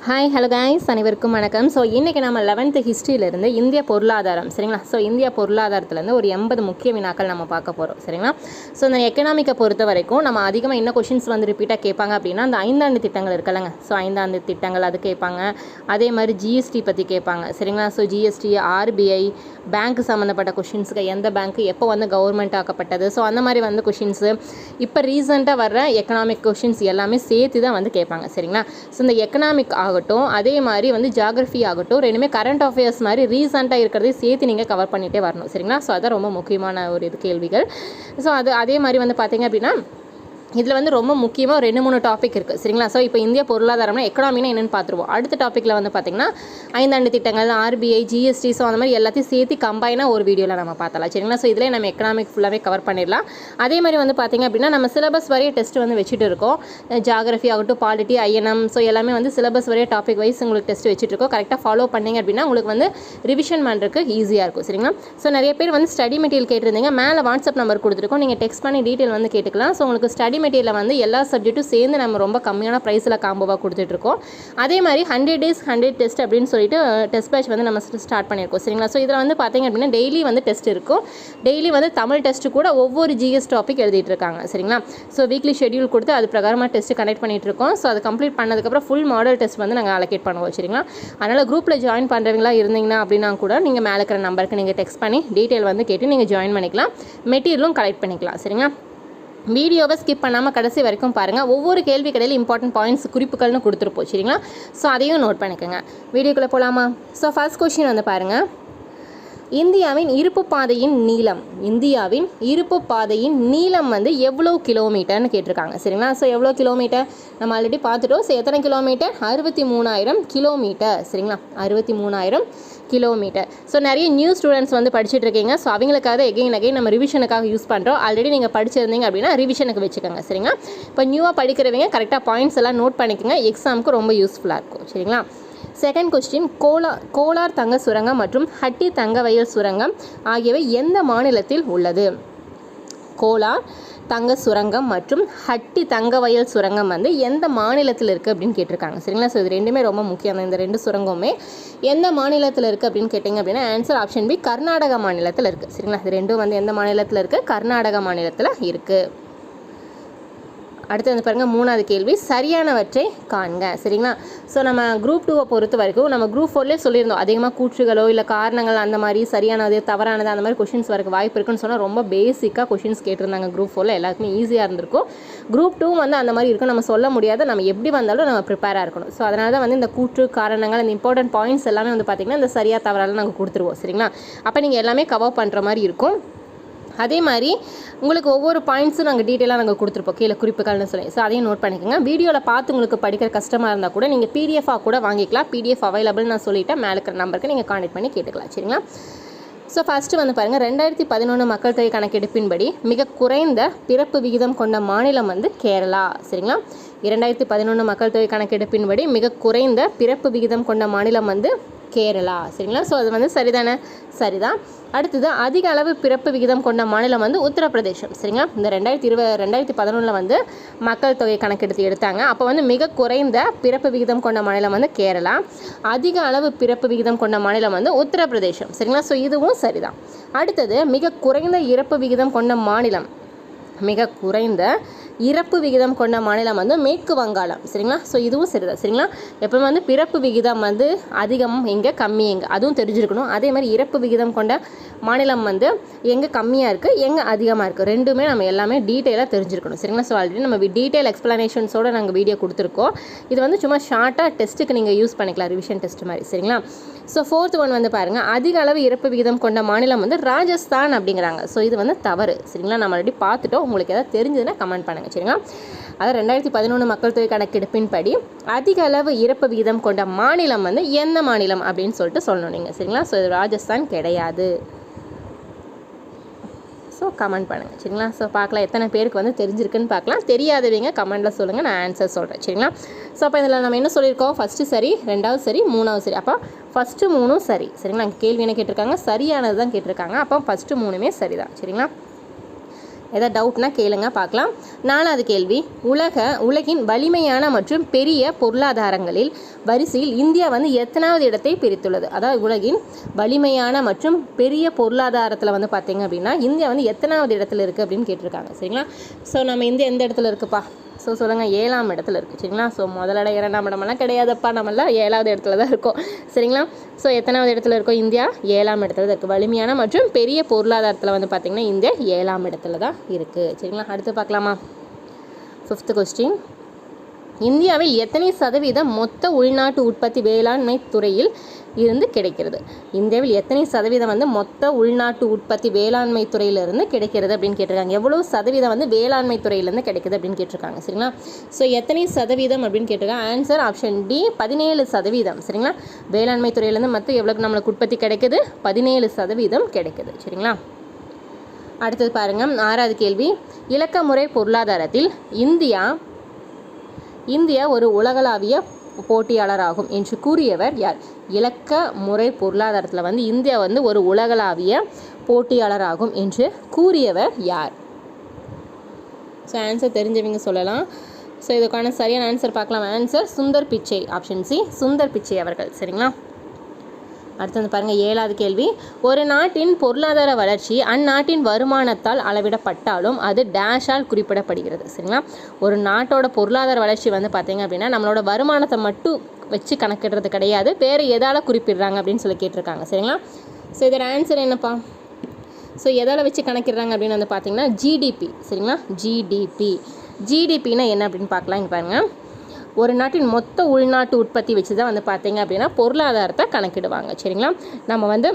Hi hello guys, அனைவருக்கும் வணக்கம். So இன்றைக்கி நம்ம 11th ஹிஸ்ட்ரியிலேருந்து இந்திய பொருளாதாரம் சரிங்களா. ஸோ இந்திய பொருளாதாரத்துலேருந்து ஒரு 80 முக்கிய வினாக்கள் நம்ம பார்க்க போகிறோம் சரிங்களா. ஸோ இந்த எக்கனாமிக்கை பொறுத்த வரைக்கும் நம்ம அதிகமாக என்ன கொஷின்ஸ் வந்து ரிப்பீட்டாக கேட்பாங்க அப்படின்னா அந்த 5 ஆண்டு திட்டங்கள் இருக்குல்லங்க. ஸோ 5 ஆண்டு திட்டங்கள் அது கேட்பாங்க. அதே மாதிரி ஜிஎஸ்டி பற்றி கேட்பாங்க சரிங்களா. ஸோ ஜிஎஸ்டி, ஆர்பிஐ, பேங்க் சம்மந்தப்பட்ட கொஷின்ஸுக்கு எந்த பேங்க் எப்போ வந்து கவர்மெண்ட் ஆக்கப்பட்டது, ஸோ அந்த மாதிரி வந்து கொஷின்ஸு இப்போ ரீசெண்டாக வர்ற எக்கனாமிக் கொஷின்ஸ் எல்லாமே சேர்த்து தான் வந்து கேட்பாங்க சரிங்களா. ஸோ இந்த எக்கனாமிக் ஆகட்டும், அதே மாதிரி வந்து ஜியாகிரஃபி ஆகட்டும், ரெண்டுமே கரண்ட் அஃபேர்ஸ் மாதிரி ரீசெண்டாக இருக்கிறதையும் சேர்த்து நீங்கள் கவர் பண்ணிகிட்டே வரணும் சரிங்களா. ஸோ அதான் ரொம்ப முக்கியமான ஒரு கேள்விகள். ஸோ அதே மாதிரி வந்து பார்த்தீங்க அப்படின்னா இதில் வந்து ரொம்ப முக்கியமாக 2-3 டாபிக் இருக்குது சரிங்களா. ஸோ இப்போ இந்திய பொருளாதாரம்னா எக்கனாமினா என்னென்னு பார்த்துருவோம். அடுத்த டாப்பிக்கில் வந்து பார்த்திங்கன்னா 5 ஆண்டு திட்டங்கள், ஆர்பிஐ, ஜிஎஸ்டி, ஸோ அந்த மாதிரி எல்லாத்தையும் சேர்த்து கம்பைனாக ஒரு வீடியோவில் நம்ம பார்த்தலாம் சரிங்களா. ஸோ இதில் நம்ம எக்கனாமிக் ஃபுல்லாகவே கவர் பண்ணிடலாம். அதே மாதிரி வந்து பார்த்திங்க அப்படின்னா நம்ம சிலபஸ் வரைய டெஸ்ட் வந்து வச்சுட்டு இருக்கோம். ஜியாகிரஃபி ஆகட்டும், பாலிட்டி, ஐஎன்எம், ஸோ எல்லாமே வந்து சிலபஸ் வரைய டாபிக் வைஸ் உங்களுக்கு டெஸ்ட் வச்சுட்டு இருக்கோம். கரெக்டாக ஃபாலோ பண்ணிங்க அப்படின்னா உங்களுக்கு வந்து ரிவிஷன் பண்ணுறதுக்கு ஈஸியாக இருக்கும் சரிங்களா. ஸோ நிறைய பேர் வந்து ஸ்டடி மெட்டீரியல் கேட்டிருந்தீங்க. மேலே வாட்ஸ்அப் நம்பர் கொடுத்துருக்கோம், நீங்கள் டெக்ஸ்ட் பண்ணி டீட்டெயில் வந்து கேட்டுக்கலாம். ஸோ உங்களுக்கு ஸ்டடி மெட்டீரியல் வந்து எல்லா சப்ஜெக்ட்டும் சேர்ந்து நம்ம ரொம்ப கம்மியான ப்ரைஸில் காம்போவாக கொடுத்துட்ருக்கோம். அதே மாதிரி 100 days 100 டெஸ்ட் அப்படின்னு சொல்லிட்டு டெஸ்ட் பேட்ச் வந்து நம்ம ஸ்டார்ட் பண்ணியிருக்கோம் சரிங்களா. ஸோ இதில் வந்து பார்த்திங்க அப்படின்னா டெய்லி வந்து டெஸ்ட் இருக்கும். டெய்லி வந்து தமிழ் டெஸ்ட்டு கூட ஒவ்வொரு ஜிஎஸ் டாபிக் எழுதிட்டு இருக்காங்க சரிங்களா. ஸோ வீக்லி ஷெட்யூல் கொடுத்து அது பிரகாரமாக டெஸ்ட் கனெக்ட் பண்ணிட்டு இருக்கோம். ஸோ அது கம்ப்ளீட் பண்ணதுக்கப்புறம் ஃபுல் மாடல் டெஸ்ட் வந்து நாங்கள் அலோகேட் பண்ணுவோம் சரிங்களா. அதனால் குரூப்பில் ஜாயின் பண்ணுறவங்களா இருந்தீங்கன்னா அப்படின்னா கூட நீங்கள் மேலே இருக்கிற நம்பருக்கு நீங்கள் டெக்ஸ்ட் பண்ணி டீட்டெயில் வந்து கேட்டு நீங்கள் ஜாயின் பண்ணிக்கலாம். மெட்டீரியலும் கலெக்ட் பண்ணிக்கலாம் சரிங்களா. வீடியோவை ஸ்கிப் பண்ணாமல் கடைசி வரைக்கும் பாருங்கள். ஒவ்வொரு கேள்வி கடையில் இம்பார்ட்டன்ட் பாயிண்ட்ஸ் குறிப்புகள்னு கொடுத்துருப்போம் சரிங்களா. ஸோ அதையும் நோட் பண்ணிக்கோங்க. வீடியோக்குள்ளே போகலாமா? ஸோ ஃபர்ஸ்ட் கொஸ்டின் வந்து பாருங்கள். இந்தியாவின் இருப்பு பாதையின் நீளம், இந்தியாவின் இருப்பு பாதையின் நீளம் வந்து எவ்வளோ கிலோமீட்டர்னு கேட்டிருக்காங்க சரிங்களா. ஸோ எவ்வளோ கிலோமீட்டர் நம்ம ஆல்ரெடி பார்த்துட்டோம். ஸோ எத்தனை கிலோமீட்டர்? 63,000 கிலோமீட்டர் சரிங்களா. 63,000 கிலோமீட்டர். ஸோ நிறைய நியூ ஸ்டூடெண்ட்ஸ் வந்து படிச்சுட்டு இருக்கீங்க. ஸோ அவங்களுக்காக எகைன் நம்ம ரிவிஷனுக்காக யூஸ் பண்ணுறோம். ஆல்ரெடி நீங்கள் படிச்சிருந்தீங்க அப்படின்னா ரிவிஷனுக்கு வச்சுக்கோங்க சரிங்களா. இப்போ நியூவாக படிக்கிறவங்க கரெக்டாக பாயிண்ட்ஸ் எல்லாம் நோட் பண்ணிக்கோங்க. எக்ஸாமுக்கு ரொம்ப யூஸ்ஃபுல்லாக இருக்கும் சரிங்களா. செகண்ட் கொஸ்டின், கோலார் தங்க சுரங்கம் மற்றும் ஹட்டி தங்க வயல் சுரங்கம் ஆகியவை எந்த மாநிலத்தில் உள்ளது? கோலார் தங்க சுரங்கம் மற்றும் ஹட்டி தங்க வயல் சுரங்கம் வந்து எந்த மாநிலத்தில் இருக்குது அப்படின்னு கேட்டிருக்காங்க சரிங்களா. ஸோ இது ரெண்டுமே ரொம்ப முக்கியம். இந்த 2 சுரங்கமுமே எந்த மாநிலத்தில் இருக்குது அப்படின்னு கேட்டிங்க அப்படின்னா ஆன்சர் ஆப்ஷன் பி, கர்நாடகா மாநிலத்தில் இருக்குது சரிங்களா. இது ரெண்டும் வந்து எந்த மாநிலத்தில் இருக்குது? கர்நாடகா மாநிலத்தில் இருக்குது. அடுத்து வந்து பாருங்கள், 3வது கேள்வி, சரியானவற்றை காண்க சரிங்களா. ஸோ நம்ம குரூப் 2 பொறுத்த வரைக்கும் நம்ம குரூப் 4லேயே சொல்லியிருந்தோம் அதிகமாக கூற்றுகளோ இல்லை காரணங்கள் அந்த மாதிரி சரியானது தவறானது அந்த மாதிரி கொஷின்ஸ் வரக்கு வாய்ப்பு இருக்குன்னு சொன்னால் ரொம்ப பேசிக்காக கொஷின்ஸ் கேட்டிருந்தாங்க. குரூப் 4ல் எல்லாருக்குமே ஈஸியாக இருந்திருக்கும். குரூப் 2 வந்து அந்த மாதிரி இருக்கும், நம்ம சொல்ல முடியாது. நம்ம எப்படி வந்தாலும் நம்ம ப்ரிப்பேராக இருக்கணும். ஸோ அதனால தான் வந்து இந்த கூற்று, காரணங்கள், இந்த இம்பார்ட்டன்ட் பாயிண்ட்ஸ் எல்லாமே வந்து பார்த்திங்கன்னா இந்த சரியாக தவறாலும் நாங்கள் கொடுத்துருவோம் சரிங்களா. அப்போ நீங்கள் எல்லாமே கவர் பண்ணுற மாதிரி இருக்கும். அதே மாதிரி உங்களுக்கு ஒவ்வொரு பாயிண்ட்ஸும் நாங்கள் டீட்டெயிலாக நாங்கள் கொடுத்துருப்போம் கீழே குறிப்புகள்னு சொல்லி. ஸோ அதையும் நோட் பண்ணிக்கோங்க. வீடியோவில் பார்த்து உங்களுக்கு படிக்கிற கஷ்டமாக இருந்தால் கூட நீங்கள் பிடிஎஃபாக கூட வாங்கிக்கலாம். பிடிஎஃப் அவைலபிள் நான் சொல்லிவிட்டேன். மேலே இருக்கிற நம்பருக்கு நீங்கள் கான்டெக்ட் பண்ணி கேட்டுக்கலாம் சரிங்களா. ஸோ ஃபஸ்ட்டு வந்து பாருங்கள், 2011 மக்கள் தொகை கணக்கெடுப்பின்படி மிக குறைந்த பிறப்பு விகிதம் கொண்ட மாநிலம் வந்து கேரளா சரிங்களா. 2011 மக்கள் தொகை கணக்கெடுப்பின்படி மிக குறைந்த பிறப்பு விகிதம் கொண்ட மாநிலம் வந்து கேரளா சரிங்களா. ஸோ அது வந்து சரிதானே? சரிதான். அடுத்தது அதிக அளவு பிறப்பு விகிதம் கொண்ட மாநிலம் வந்து உத்தரப்பிரதேசம் சரிங்களா. இந்த 2011 வந்து மக்கள் தொகை கணக்கெடுத்து எடுத்தாங்க. அப்போ வந்து மிக குறைந்த பிறப்பு விகிதம் கொண்ட மாநிலம் வந்து கேரளா, அதிக அளவு பிறப்பு விகிதம் கொண்ட மாநிலம் வந்து உத்தரப்பிரதேசம் சரிங்களா. ஸோ இதுவும் சரிதான். அடுத்தது மிக குறைந்த இறப்பு விகிதம் கொண்ட மாநிலம், மிக குறைந்த இறப்பு விகிதம் கொண்ட மாநிலம் வந்து மேற்கு வங்காளம் சரிங்களா. ஸோ இதுவும் சரிதான் சரிங்களா. எப்பவுமே வந்து பிறப்பு விகிதம் வந்து அதிகம் எங்கே, கம்மி எங்கே, அதுவும் தெரிஞ்சிருக்கணும். அதே மாதிரி இறப்பு விகிதம் கொண்ட மாநிலம் வந்து எங்கே கம்மியாக இருக்குது, எங்கே அதிகமாக இருக்குது, ரெண்டுமே நம்ம எல்லாமே டீட்டெயிலாக தெரிஞ்சிருக்கணும் சரிங்களா. ஸோ ஆல்ரெடி நம்ம டீட்டெயில் எக்ஸ்ப்ளனேஷன்ஸோடு நாங்கள் வீடியோ கொடுத்துருக்கோம். இது வந்து சும்மா ஷார்ட்டாக டெஸ்ட்டுக்கு நீங்கள் யூஸ் பண்ணிக்கலாம், ரிவிஷன் டெஸ்ட் மாதிரி சரிங்களா. ஸோ 4th ஒன் வந்து பாருங்கள், அதிக அளவு இறப்பு விகிதம் கொண்ட மாநிலம் வந்து ராஜஸ்தான் அப்படிங்கிறாங்க. ஸோ இது வந்து தவறு சரிங்களா. நம்ம ஆல்ரெடி பார்த்துட்டோம். உங்களுக்கு எதாவது தெரிஞ்சதுன்னா கமெண்ட் பண்ணுங்கள் சரிங்களா. அதாவது 2011 மக்கள் தொகை கணக்கெடுப்பின்படி அதிக அளவு இறப்பு விகிதம் கொண்ட மாநிலம் வந்து எந்த மாநிலம் அப்படின்னு சொல்லிட்டு சொல்லணும் நீங்கள் சரிங்களா. ஸோ இது ராஜஸ்தான் கிடையாது. ஸோ கமெண்ட் பண்ணுங்கள் சரிங்களா. ஸோ பார்க்கலாம் எத்தனை பேருக்கு வந்து தெரிஞ்சிருக்குன்னு பார்க்கலாம். தெரியாதவங்க கமெண்ட்டில் சொல்லுங்கள், நான் ஆன்சர் சொல்கிறேன் சரிங்களா. ஸோ அப்போ இதில் நம்ம என்ன சொல்லியிருக்கோம்? ஃபஸ்ட்டு சரி, 2வது சரி, 3வது சரி. அப்போ ஃபஸ்ட்டு 3 சரி சரிங்களா. கேள்வி என்ன கேட்டிருக்காங்க? சரியானது தான் கேட்டிருக்காங்க. அப்போ ஃபஸ்ட்டு 3மே சரி தான் சரிங்களா. ஏதாவது டவுட்னா கேளுங்க பார்க்கலாம். 4வது கேள்வி, உலகின் வலிமையான மற்றும் பெரிய பொருளாதாரங்களில் வரிசையில் இந்தியா வந்து எத்தனாவது இடத்தை பிரித்துள்ளது? அதாவது உலகின் வலிமையான மற்றும் பெரிய பொருளாதாரத்தில் வந்து பார்த்தீங்க அப்படின்னா இந்தியா வந்து எத்தனாவது இடத்துல இருக்குது அப்படின்னு கேட்டிருக்காங்க. சரிங்களா? ஸோ நம்ம இந்தியா எந்த இடத்துல இருக்குப்பா? ஸோ சொல்லுங்கள், 7ஆம் இடத்துல இருக்குது. சரிங்களா? ஸோ முதலிட 2ஆம் இடமெல்லாம் கிடையாதுப்பா, நம்மளாம் 7வது இடத்துல தான் இருக்கோம். சரிங்களா? ஸோ எத்தனாவது இடத்துல இருக்கோம்? இந்தியா 7ஆம் இடத்துல தான் இருக்குது. வலிமையான மற்றும் பெரிய பொருளாதாரத்தில் வந்து பார்த்திங்கன்னா இந்தியா 7ஆம் இடத்துல தான் இருக்குது. சரிங்களா? அடுத்து பார்க்கலாமா? 5th கொஸ்டின், இந்தியாவில் எத்தனை சதவீதம் மொத்த உள்நாட்டு உற்பத்தி வேளாண்மை துறையில் இருந்து கிடைக்கிறது? இந்தியாவில் எத்தனை சதவீதம் வந்து மொத்த உள்நாட்டு உற்பத்தி வேளாண்மை துறையிலிருந்து கிடைக்கிறது அப்படின்னு கேட்டிருக்காங்க. எவ்வளோ சதவீதம் வந்து வேளாண்மை துறையிலேருந்து கிடைக்குது அப்படின்னு கேட்டிருக்காங்க. சரிங்களா? ஸோ எத்தனை சதவீதம் அப்படின்னு கேட்டிருக்காங்க. Answer option D 17%. சரிங்களா? வேளாண்மை துறையிலேருந்து மொத்தம் எவ்வளோக்கு நம்மளுக்கு உற்பத்தி கிடைக்குது? 17% கிடைக்குது. சரிங்களா? அடுத்தது பாருங்கள், 6வது கேள்வி, இலக்க முறை பொருளாதாரத்தில் இந்தியா ஒரு உலகளாவிய போட்டியாளராகும் என்று கூறியவர் யார்? இலக்க முறை பொருளாதாரத்தில் வந்து இந்தியா வந்து ஒரு உலகளாவிய போட்டியாளராகும் என்று கூறியவர் யார்? ஸோ ஆன்சர் தெரிஞ்சவங்க சொல்லலாம். ஸோ இதுக்கான சரியான ஆன்சர் பார்க்கலாம். Answer Sundar Pichai. Option C, Sundar Pichai அவர்கள். சரிங்களா? அடுத்தது பாருங்கள், 7வது கேள்வி, ஒரு நாட்டின் பொருளாதார வளர்ச்சி அந்நாட்டின் வருமானத்தால் அளவிடப்பட்டாலும் அது டேஷால் குறிப்பிடப்படுகிறது. சரிங்களா? ஒரு நாட்டோட பொருளாதார வளர்ச்சி வந்து பார்த்திங்க அப்படின்னா நம்மளோட வருமானத்தை மட்டும் வச்சு கணக்கிடுறது கிடையாது, வேறு எதால் குறிப்பிடுறாங்க அப்படின்னு சொல்லி கேட்டிருக்காங்க. சரிங்களா? ஸோ இதோட ஆன்சர் என்னப்பா? ஸோ எதால் வச்சு கணக்கிடுறாங்க அப்படின்னு வந்து பார்த்திங்கன்னா ஜிடிபி. சரிங்களா? ஜிடிபின்னா என்ன அப்படின்னு பார்க்கலாம். இங்கே பாருங்கள், ஒரு நாட்டின் மொத்த உள்நாட்டு உற்பத்தி வச்சு தான் வந்து பார்த்திங்க அப்படின்னா பொருளாதாரத்தை கணக்கிடுவாங்க. சரிங்களா? நம்ம வந்து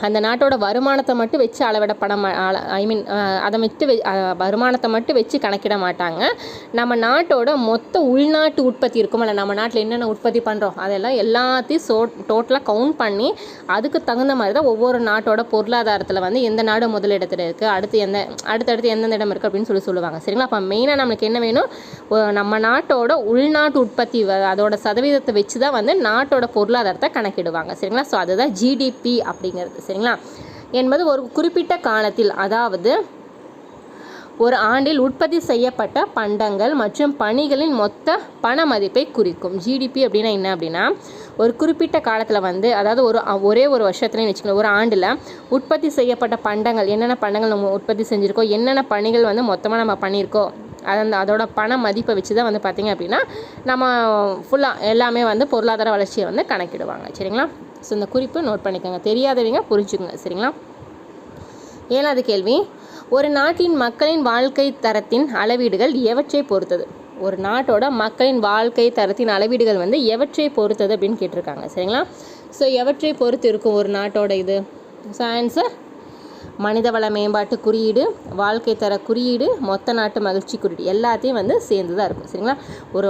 அந்த நாட்டோட வருமானத்தை மட்டும் வச்சு அளவிடப்பட அதை வருமானத்தை மட்டும் வச்சு கணக்கிட மாட்டாங்க. நம்ம நாட்டோட மொத்த உள்நாட்டு உற்பத்தி இருக்குமில்ல, நம்ம நாட்டில் என்னென்ன உற்பத்தி பண்ணுறோம் அதெல்லாம் எல்லாத்தையும் டோட்டலாக கவுண்ட் பண்ணி அதுக்கு தகுந்த மாதிரி தான் ஒவ்வொரு நாட்டோட பொருளாதாரத்தில் வந்து எந்த நாடு முதலிடத்தில் இருக்குது, அடுத்தடுத்து எந்தெந்த இடம் இருக்குது அப்படின்னு சொல்லுவாங்க. சரிங்களா? அப்போ மெயினாக நம்மளுக்கு என்ன வேணும்? நம்ம நாட்டோட உள்நாட்டு உற்பத்தி அதோட சதவீதத்தை வச்சு தான் வந்து நாட்டோட பொருளாதாரத்தை கணக்கிடுவாங்க. சரிங்களா? ஸோ அதுதான் ஜிடிபி அப்படிங்கிறது. சரிங்களா? என்பது ஒரு குறிப்பிட்ட காலத்தில், அதாவது ஒரு ஆண்டில் உற்பத்தி செய்யப்பட்ட பண்டங்கள் மற்றும் பணிகளின் மொத்த பண மதிப்பை குறிக்கும். ஜிடிபி அப்படின்னா என்ன அப்படின்னா ஒரு குறிப்பிட்ட காலத்தில் வந்து, அதாவது ஒரே ஒரு வருஷத்துலேயும் வச்சுக்கலாம், ஒரு ஆண்டில் உற்பத்தி செய்யப்பட்ட பண்டங்கள், என்னென்ன பண்டங்கள் நம்ம உற்பத்தி செஞ்சுருக்கோம், என்னென்ன பணிகள் வந்து மொத்தமாக நம்ம பண்ணியிருக்கோம், அதோட பண மதிப்பை வச்சு தான் வந்து பார்த்திங்க அப்படின்னா நம்ம ஃபுல்லாக எல்லாமே வந்து பொருளாதார வளர்ச்சியை வந்து கணக்கிடுவாங்க. சரிங்களா? ஸோ இந்த குறிப்பு நோட் பண்ணிக்கோங்க, தெரியாதவங்க புரிஞ்சுக்கோங்க. சரிங்களா? 7வது கேள்வி, ஒரு நாட்டின் மக்களின் வாழ்க்கை தரத்தின் அளவீடுகள் எவற்றை பொறுத்தது? ஒரு நாட்டோட மக்களின் வாழ்க்கை தரத்தின் அளவீடுகள் வந்து எவற்றை பொறுத்தது அப்படின்னு கேட்டிருக்காங்க. சரிங்களா? ஸோ எவற்றை பொறுத்து இருக்கும் ஒரு நாட்டோட இது? ஸோ ஆன்சர் மனிதவள மேம்பாட்டு குறியீடு, வாழ்க்கை தர குறியீடு, மொத்த நாட்டு மகிழ்ச்சி குறியீடு எல்லாத்தையும் வந்து சேர்ந்து தான் இருக்கும். சரிங்களா?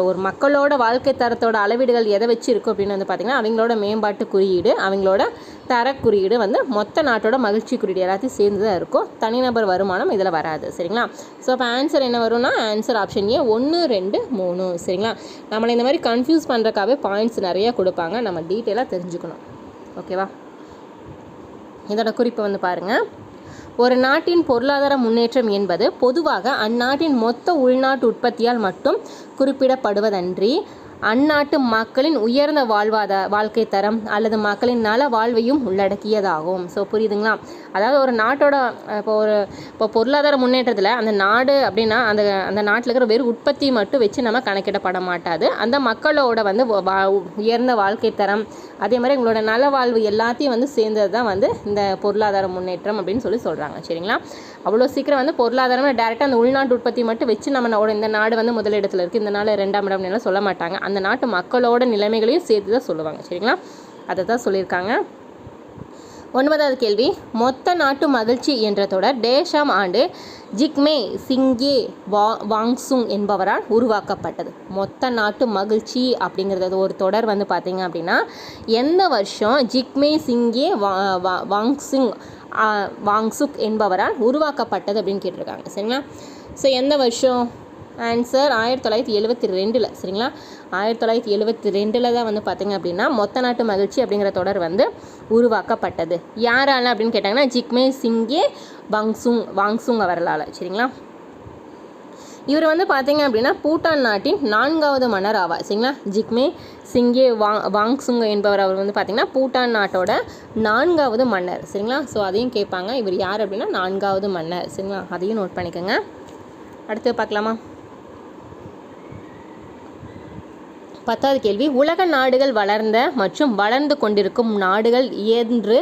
ஒரு மக்களோட வாழ்க்கை தரத்தோட அளவீடுகள் எதை வச்சு இருக்கும் அப்படின்னு வந்து பார்த்திங்கன்னா அவங்களோட மேம்பாட்டு குறியீடு, அவங்களோட தர குறியீடு வந்து மொத்த நாட்டோட மகிழ்ச்சி குறியீடு எல்லாத்தையும் சேர்ந்து தான் இருக்கும். தனிநபர் வருமானம் இதில் வராது. சரிங்களா? ஸோ அப்போ ஆன்சர் என்ன வரும்னா ஆன்சர் ஆப்ஷன் ஏ 1, 2, 3. சரிங்களா? நம்மளை இந்த மாதிரி கன்ஃபியூஸ் பண்ணுறக்காகவே பாயிண்ட்ஸ் நிறையா கொடுப்பாங்க, நம்ம டீட்டெயிலாக தெரிஞ்சுக்கணும். ஓகேவா? இதோட குறிப்பு வந்து பாருங்கள், ஒரு நாட்டின் பொருளாதார முன்னேற்றம் என்பது பொதுவாக அந்நாட்டின் மொத்த உள்நாட்டு உற்பத்தியால் மட்டும் குறிப்பிடப்படுவதன்றி அந்நாட்டு மக்களின் உயர்ந்த வாழ்க்கை தரம் அல்லது மக்களின் நல வாழ்வையும் உள்ளடக்கியதாகும். ஸோ புரியுதுங்களா? அதாவது ஒரு நாட்டோட இப்போ பொருளாதார முன்னேற்றத்தில் அந்த நாடு அப்படின்னா அந்த நாட்டில் இருக்கிற வெறும் உற்பத்தி மட்டும் வச்சு நம்ம கணக்கிடப்பட மாட்டாது, அந்த மக்களோட வந்து உயர்ந்த வாழ்க்கை தரம் அதே மாதிரி உங்களோட நல வாழ்வு எல்லாத்தையும் வந்து சேர்ந்தது தான் வந்து இந்த பொருளாதார முன்னேற்றம் அப்படின்னு சொல்கிறாங்க. சரிங்களா? அவ்வளோ சீக்கிரம் வந்து பொருளாதாரம் டேரெக்டாக அந்த உள்நாட்டு உற்பத்தி மட்டும் வச்சு நம்ம இந்த நாடு வந்து முதலிடத்தில் இருக்குது, இந்த நாடு 2ஆம் இடம் சொல்ல மாட்டாங்க, அந்த நாட்டு மக்களோட நிலைமைகளையும் சேர்த்து தான் சொல்லுவாங்க. சரிங்களா? அதை தான் சொல்லியிருக்காங்க. 9வது கேள்வி, மொத்த நாட்டு மகிழ்ச்சி என்ற தொடர் டேஷாம் ஆண்டு ஜிக்மே சிங்கே வாங்சுங் என்பவரால் உருவாக்கப்பட்டது? மொத்த நாட்டு மகிழ்ச்சி அப்படிங்கிறது ஒரு தொடர் வந்து பார்த்திங்க அப்படின்னா எந்த வருஷம் ஜிக்மே சிங்கே வாங்சுக் என்பவரால் உருவாக்கப்பட்டது அப்படின்னு கேட்டிருக்காங்க. சரிங்களா? ஸோ எந்த வருஷம்? ஆன்சர் 1972 சரிங்களா. 1972 தான் வந்து பார்த்திங்க அப்படின்னா மொத்த நாட்டு மகிழ்ச்சி அப்படிங்கிற தொடர் வந்து உருவாக்கப்பட்டது. யாரால அப்படின்னு கேட்டாங்கன்னா ஜிக்மே சிங்கே வாங்சுங் அவர்களால் சரிங்களா. இவர் வந்து பார்த்திங்க அப்படின்னா பூட்டான் நாட்டின் 4வது மன்னர் ஆவார் சரிங்களா. ஜிக்மே சிங்கே வாங்சுங் என்பவர் அவர் வந்து பார்த்திங்கன்னா பூட்டான் நாட்டோட 4வது மன்னர் சரிங்களா. ஸோ அதையும் கேட்பாங்க, இவர் யார் அப்படின்னா 4வது மன்னர் சரிங்களா. அதையும் நோட் பண்ணிக்கோங்க. அடுத்து பார்க்கலாமா. 10வது கேள்வி, உலக நாடுகள் வளர்ந்த மற்றும் வளர்ந்து கொண்டிருக்கும் நாடுகள் என்று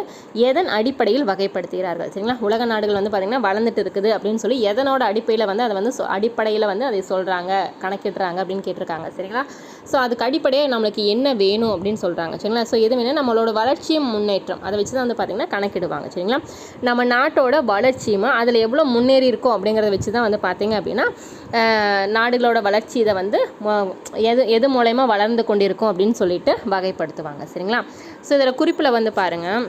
எதன் அடிப்படையில் வகைப்படுத்துகிறார்கள் சரிங்களா. உலக நாடுகள் வந்து பார்த்திங்கன்னா வளர்ந்துட்டு இருக்குது அப்படின்னு சொல்லி எதனோட அடிப்படையில் வந்து அதை வந்து அடிப்படையில் வந்து அதை சொல்கிறாங்க, கணக்கிடுறாங்க அப்படின்னு கேட்டிருக்காங்க சரிங்களா. ஸோ அதுக்கு அடிப்படையாக நம்மளுக்கு என்ன வேணும் அப்படின்னு சொல்கிறாங்க சரிங்களா. ஸோ எது வேணும், நம்மளோட வளர்ச்சியும் முன்னேற்றம் அதை வச்சு தான் வந்து பார்த்திங்கன்னா கணக்கிடுவாங்க சரிங்களா. நம்ம நாட்டோட வளர்ச்சியும் அதில் எவ்வளோ முன்னேறி இருக்கோம் அப்படிங்கிறத வச்சு தான் வந்து பார்த்திங்க அப்படின்னா நாடுகளோட வளர்ச்சி இதை வந்து எது மூலயமா வளர்ந்து கொண்டிருக்கும் அப்படின்னு சொல்லிட்டு வகைப்படுத்துவாங்க சரிங்களா. ஸோ இதில் குறிப்பில் வந்து பாருங்கள்,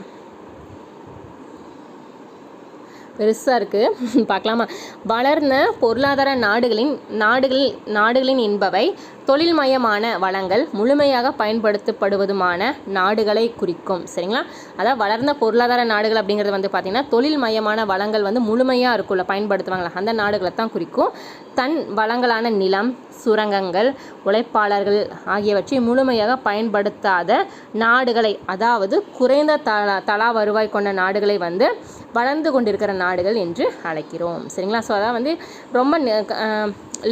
பெருசாக இருக்குது பார்க்கலாமா. வளர்ந்த பொருளாதார நாடுகளின் என்பவை தொழில்மயமான வளங்கள் முழுமையாக பயன்படுத்தப்படுவதுமான நாடுகளை குறிக்கும் சரிங்களா. அதாவது வளர்ந்த பொருளாதார நாடுகள் அப்படிங்கிறது வந்து பார்த்திங்கன்னா தொழில்மயமான வளங்கள் வந்து முழுமையாக இருக்குள்ள பயன்படுத்துவாங்களா அந்த நாடுகளை தான் குறிக்கும். தன் வளங்களான நிலம், சுரங்கங்கள், உழைப்பாளர்கள் ஆகியவற்றை முழுமையாக பயன்படுத்தாத நாடுகளை, அதாவது குறைந்த தலா வருவாய் கொண்ட நாடுகளை வந்து வளர்ந்து கொண்டிருக்கிற நாடுகள் என்று அழைக்கிறோம் சரிங்களா. ஸோ அதான் வந்து ரொம்ப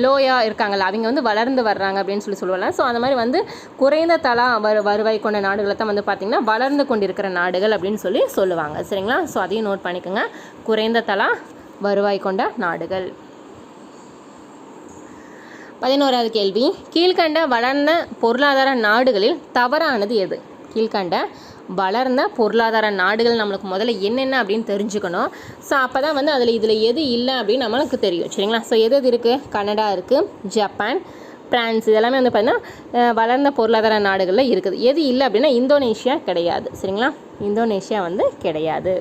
லோயாக இருக்காங்கல்ல அவங்க வந்து வளர்ந்து வர்றாங்க அப்படின்னு சொல்லுவாங்க. ஸோ அந்த மாதிரி வந்து குறைந்த தலா வருவாய் கொண்ட நாடுகளை தான் வந்து பார்த்திங்கன்னா வளர்ந்து கொண்டிருக்கிற நாடுகள் அப்படின்னு சொல்லுவாங்க சரிங்களா. ஸோ அதையும் நோட் பண்ணிக்கோங்க, குறைந்த தலா வருவாய் கொண்ட நாடுகள். 11வது கேள்வி, கீழ்கண்ட வளர்ந்த பொருளாதார நாடுகளில் தவறானது எது. கீழ்கண்ட வளர்ந்த பொருளாதார நாடுகள் நம்மளுக்கு முதல்ல என்னென்ன அப்படின்னு தெரிஞ்சுக்கணும். ஸோ அப்போ தான் வந்து இதில் எது இல்லை அப்படின்னு நம்மளுக்கு தெரியும் சரிங்களா. ஸோ எது இருக்குது, கனடா இருக்குது, ஜப்பான், பிரான்ஸ், இதெல்லாமே வந்து பார்த்திங்கன்னா வளர்ந்த பொருளாதார நாடுகளில் இருக்குது. எது இல்லை அப்படின்னா இந்தோனேஷியா கிடையாது சரிங்களா. இந்தோனேஷியா வந்து கிடையாது.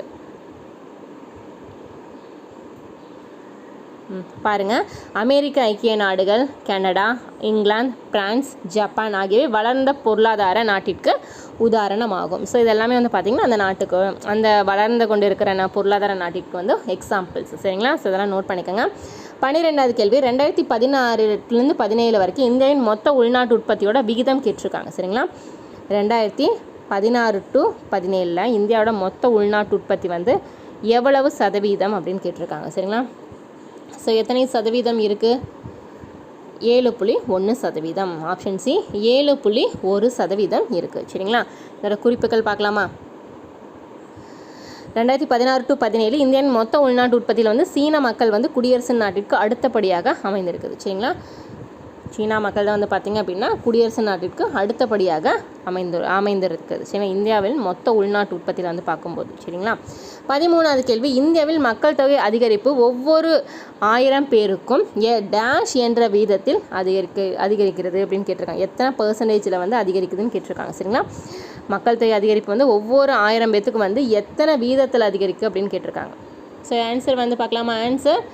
பாருங்கள், அமெரிக்க ஐக்கிய நாடுகள், கனடா, இங்கிலாந்து, பிரான்ஸ், ஜப்பான் ஆகியவை வளர்ந்த பொருளாதார நாட்டிற்கு உதாரணமாகும். ஸோ இதெல்லாமே வந்து பார்த்திங்கன்னா அந்த நாட்டுக்கு, அந்த வளர்ந்து கொண்டு இருக்கிற பொருளாதார நாட்டிற்கு வந்து எக்ஸாம்பிள்ஸ் சரிங்களா. ஸோ இதெல்லாம் நோட் பண்ணிக்கோங்க. 12வது கேள்வி, 2016 17 வரைக்கும் இந்தியாவின் மொத்த உள்நாட்டு உற்பத்தியோட விகிதம் கேட்டிருக்காங்க சரிங்களா. 2016 to 17 இந்தியாவோட மொத்த உள்நாட்டு உற்பத்தி வந்து எவ்வளவு சதவீதம் அப்படின்னு கேட்டிருக்காங்க சரிங்களா. ஸோ எத்தனை சதவீதம் இருக்குது, 7.1%. ஆப்ஷன் சி 7.1% இருக்குது சரிங்களா. இதோட குறிப்புகள் பார்க்கலாமா. 2016 to 17 இந்தியாவின் மொத்த உள்நாட்டு உற்பத்தியில் வந்து சீன மக்கள் வந்து குடியரசு நாட்டிற்கு அடுத்தபடியாக அமைந்திருக்குது சரிங்களா. சீனா மக்கள் தான் வந்து பார்த்திங்க அப்படின்னா குடியரசு நாட்டிற்கு அடுத்தபடியாக அமைந்திருக்குது சரிங்களா இந்தியாவில் மொத்த உள்நாட்டு உற்பத்தியில் வந்து பார்க்கும்போது சரிங்களா. 13வது கேள்வி, இந்தியாவில் மக்கள் தொகை அதிகரிப்பு ஒவ்வொரு 1000 பேருக்கும் டேஷ் என்ற வீதத்தில் அதிகரிக்கிறது அப்படின்னு கேட்டிருக்காங்க. எத்தனை % வந்து அதிகரிக்குதுன்னு கேட்டிருக்காங்க சரிங்களா. மக்கள் தொகை அதிகரிப்பு வந்து ஒவ்வொரு 1000 பேத்துக்கும் வந்து எத்தனை வீதத்தில் அதிகரிக்கும் அப்படின்னு கேட்டிருக்காங்க. ஸோ ஆன்சர் வந்து பார்க்கலாமா. ஆன்சர்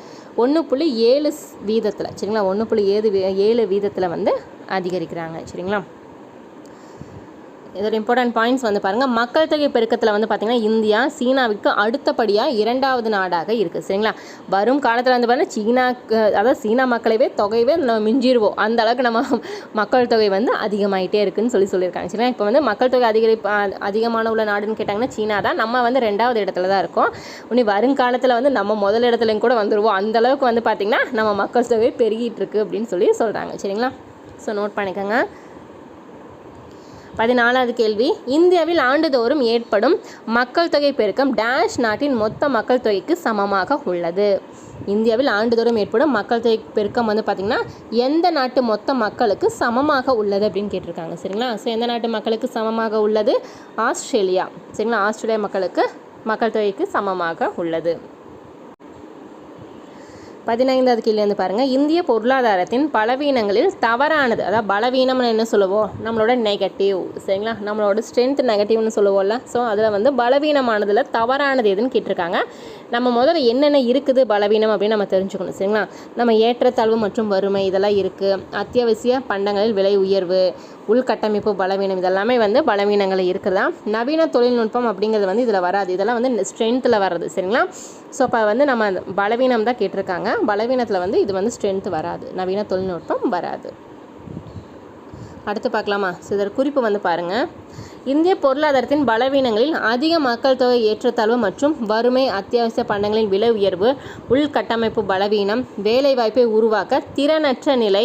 1.7% சரிங்களா. 1.7% வந்து அதிகரிக்கிறாங்க சரிங்களா. இதோட இம்பார்ட்டன்ட் பாயிண்ட்ஸ் வந்து பாருங்கள், மக்கள் தொகை பெருக்கத்தில் வந்து பார்த்திங்கன்னா இந்தியா சீனாவுக்கு அடுத்தபடியாக 2வது நாடாக இருக்குது சரிங்களா. வரும் காலத்தில் வந்து பார்த்திங்கன்னா அதாவது சீனா மக்களையே தொகையவே நம்ம மிஞ்சிடுவோம், அந்த அளவுக்கு நம்ம மக்கள் தொகை வந்து அதிகமாகிட்டே இருக்குதுன்னு சொல்லியிருக்காங்க சரிங்களா. இப்போ வந்து மக்கள் தொகை அதிகமான உள்ள நாடுன்னு கேட்டாங்கன்னா சீனா தான். நம்ம வந்து 2வது இடத்துல தான் இருக்கோம். இனி வருங்காலத்தில் வந்து நம்ம முதல் இடத்துலையும் கூட வந்துடுவோம். அந்தளவுக்கு வந்து பார்த்திங்கன்னா நம்ம மக்கள் தொகை பெருகிட்டு இருக்குது அப்படின்னு சொல்கிறாங்க சரிங்களா. ஸோ நோட் பண்ணிக்கோங்க. 14வது கேள்வி, இந்தியாவில் ஆண்டுதோறும் ஏற்படும் மக்கள் தொகை பெருக்கம் டேஷ் நாட்டின் மொத்த மக்கள் தொகைக்கு சமமாக உள்ளது. இந்தியாவில் ஆண்டுதோறும் ஏற்படும் மக்கள் தொகை பெருக்கம் வந்து பார்த்திங்கன்னா எந்த நாட்டு மொத்த மக்களுக்கு சமமாக உள்ளது அப்படின்னு கேட்டிருக்காங்க சரிங்களா. ஸோ எந்த நாட்டு மக்களுக்கு சமமாக உள்ளது, ஆஸ்திரேலியா சரிங்களா. ஆஸ்திரேலியா மக்கள் தொகைக்கு சமமாக உள்ளது. 15வது கேள்வி வந்து பாருங்கள், இந்திய பொருளாதாரத்தின் பலவீனங்களில் தவறானது, அதாவது பலவீனம்னு என்ன சொல்லுவோம், நம்மளோட நெகட்டிவ் சரிங்களா. நம்மளோட ஸ்ட்ரென்த் நெகட்டிவ்னு சொல்லுவோம்ல. ஸோ அதில் வந்து பலவீனமானதில் தவறானது எதுன்னு கேட்டிருக்காங்க. நம்ம முதல்ல என்னென்ன இருக்குது பலவீனம் அப்படின்னு நம்ம தெரிஞ்சுக்கணும். சரிங்களா? நம்ம ஏற்றத்தாழ்வு மற்றும் வறுமை இதெல்லாம் இருக்குது. அத்தியாவசிய பண்டங்களில் விலை உயர்வு, உள்கட்டமைப்பு பலவீனம் இதெல்லாமே வந்து பலவீனங்கள் இருக்குதா. நவீன தொழில்நுட்பம் அப்படிங்கிறது வந்து இதில் வராது. இதெல்லாம் வந்து ஸ்ட்ரென்த்தில் வர்றது. சரிங்களா? ஸோ அப்போ வந்து நம்ம பலவீனம் தான் கேட்டிருக்காங்க. பலவீனத்தில் வந்து இது வந்து ஸ்ட்ரென்த் வராது, நவீன தொழில்நுட்பம் வராது. அடுத்து பார்க்கலாமா? ஸோ இதோட குறிப்பு வந்து பாருங்கள். இந்திய பொருளாதாரத்தின் பலவீனங்களில் அதிக மக்கள் தொகை ஏற்றத்தாழ்வு மற்றும் வறுமை, அத்தியாவசிய பண்டங்களின் விலை உயர்வு, உள்கட்டமைப்பு பலவீனம், வேலைவாய்ப்பை உருவாக்க திறனற்ற நிலை,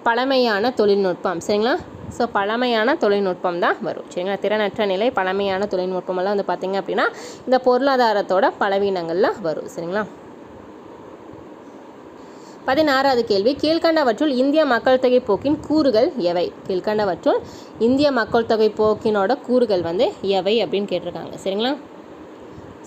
பழமையான தொழில்நுட்பம். சரிங்களா? ஸோ பழமையான தொழில்நுட்பம் தான் வரும். சரிங்களா? திறனற்ற நிலை, பழமையான தொழில்நுட்பமெல்லாம் வந்து பார்த்திங்க அப்படின்னா இந்த பொருளாதாரத்தோட பலவீனங்கள்லாம் வரும். சரிங்களா? 16வது கேள்வி, கீழ்கண்டவற்றுள் இந்திய மக்கள் தொகை போக்கின் கூறுகள் எவை? கீழ்கண்டவற்றுள் இந்திய மக்கள் தொகை போக்கினோட கூறுகள் வந்து எவை அப்படின்னு கேட்டிருக்காங்க. சரிங்களா?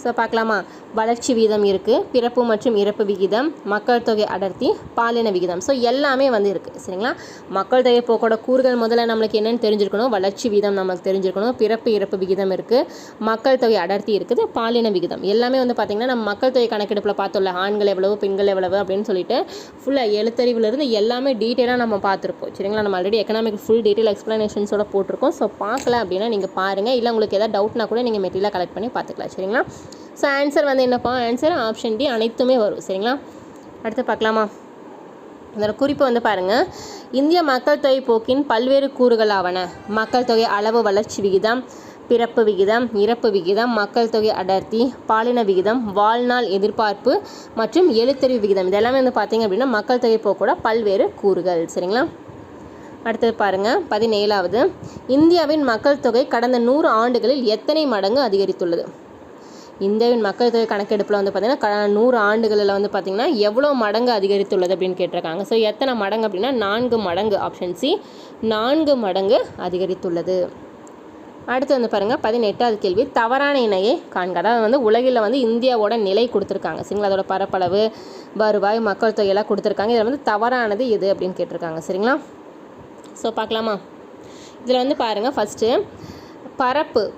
ஸோ பார்க்கலாமா? வளர்ச்சி வீதம் இருக்குது, பிறப்பு மற்றும் இறப்பு விகிதம், மக்கள் தொகை அடர்த்தி, பாலின விகிதம். ஸோ எல்லாமே வந்து இருக்குது. சரிங்களா? மக்கள் தொகை போக்கோட கூறுகள் முதல்ல நம்மளுக்கு என்னென்னு தெரிஞ்சிருக்கணும். வளர்ச்சி வீதம் நம்மளுக்கு தெரிஞ்சிருக்கணும், பிறப்பு இறப்பு விகிதம் இருக்குது, மக்கள் தொகை அடர்த்தி இருக்குது, பாலின விகிதம் எல்லாமே வந்து பார்த்திங்கன்னா நம்ம மக்கள் தொகை கணக்கெடுப்பில் பார்த்தோம்ல, ஆண்கள் எவ்வளவு பெண்கள் எவ்வளவு அப்படின்னு சொல்லிட்டு ஃபுல்லாக எழுத்தறிவிலிருந்து எல்லாமே டீட்டெயிலாக நம்ம பார்த்துருப்போம். சரிங்களா? நம்ம ஆல்ரெடி எக்கனாமிக் ஃபுல் டீட்டெயில் எக்ஸ்ப்ளனேஷன்ஸோட போட்டிருக்கோம். ஸோ பார்க்கல அப்படின்னா நீங்கள் பாருங்கள், இல்லை உங்களுக்கு எதாவது டவுட்னா கூட நீங்கள் மெட்டீரியலாக கலெக்ட் பண்ணி பார்த்துக்கலாம். சரிங்களா? ஸோ ஆன்சர் வந்து என்னப்பா? ஆன்சர் ஆப்ஷன் டி, அனைத்துமே வரும். சரிங்களா? அடுத்து பார்க்கலாமா? இதோட குறிப்பு வந்து பாருங்கள். இந்திய மக்கள் தொகை போக்கின் பல்வேறு கூறுகள் ஆவன: மக்கள் தொகை அளவு, வளர்ச்சி விகிதம், பிறப்பு விகிதம், இறப்பு விகிதம், மக்கள் தொகை அடர்த்தி, பாலின விகிதம், வாழ்நாள் எதிர்பார்ப்பு மற்றும் எழுத்தறிவு விகிதம். இதெல்லாமே வந்து பார்த்திங்க அப்படின்னா மக்கள் தொகை போக்கோட பல்வேறு கூறுகள். சரிங்களா? அடுத்தது பாருங்கள். 17வது, இந்தியாவின் மக்கள் தொகை கடந்த 100 ஆண்டுகளில் எத்தனை மடங்கு அதிகரித்துள்ளது? இந்தியாவின் மக்கள் தொகை கணக்கெடுப்பில் வந்து பார்த்திங்கன்னா 100 ஆண்டுகளில் வந்து பார்த்திங்கன்னா எவ்வளோ மடங்கு அதிகரித்துள்ளது அப்படின்னு கேட்டிருக்காங்க. ஸோ எத்தனை மடங்கு அப்படின்னா 4 மடங்கு. ஆப்ஷன் சி, 4 மடங்கு அதிகரித்துள்ளது. அடுத்து வந்து பாருங்கள். 18வது கேள்வி, தவறான இணையை காண்க. அதாவது வந்து உலகில் வந்து இந்தியாவோட நிலை கொடுத்துருக்காங்க. சரிங்களா? அதோட பரப்பளவு, வருவாய், மக்கள் தொகையெல்லாம் கொடுத்துருக்காங்க. இதில் வந்து தவறானது எது அப்படின்னு கேட்டிருக்காங்க. சரிங்களா? ஸோ பார்க்கலாமா? இதில் வந்து பாருங்கள். ஃபஸ்ட்டு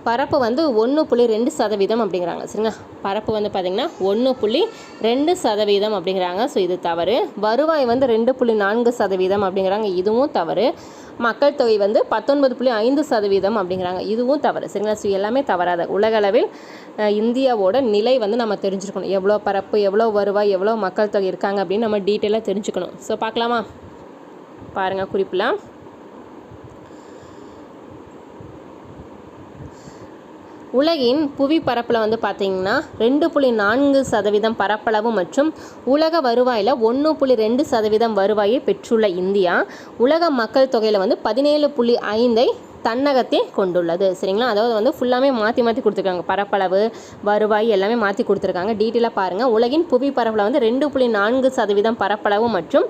பரப்பு வந்து 1.2% அப்படிங்கிறாங்க. சரிங்களா? பரப்பு வந்து பார்த்திங்கன்னா 1.2% அப்படிங்கிறாங்க. ஸோ இது தவறு. வருவாய் வந்து 2.4% அப்படிங்கிறாங்க. இதுவும் தவறு. மக்கள் தொகை வந்து 19.5% அப்படிங்கிறாங்க. இதுவும் தவறு. சரிங்களா? ஸோ எல்லாமே தவறாத. உலகளவில் இந்தியாவோட நிலை வந்து நம்ம தெரிஞ்சுக்கணும். எவ்வளோ பரப்பு, எவ்வளோ வருவாய், எவ்வளோ மக்கள் தொகை இருக்காங்க அப்படின்னு நம்ம டீட்டெயிலாக தெரிஞ்சுக்கணும். ஸோ பார்க்கலாமா? பாருங்கள் குறிப்பில். உலகின் புவி பரப்பில் வந்து பார்த்திங்கன்னா 2.4% பரப்பளவு மற்றும் உலக வருவாயில் 1.2% வருவாயை பெற்றுள்ள இந்தியா உலக மக்கள் தொகையில் வந்து 17.5 தன்னகத்தே கொண்டுள்ளது. சரிங்களா? அதாவது வந்து ஃபுல்லாமே மாற்றி கொடுத்துருக்காங்க. பரப்பளவு, வருவாய் எல்லாமே மாற்றி கொடுத்துருக்காங்க. டீட்டெயிலாக பாருங்கள். உலகின் புவி பரப்பில் வந்து 2.4% பரப்பளவு மற்றும்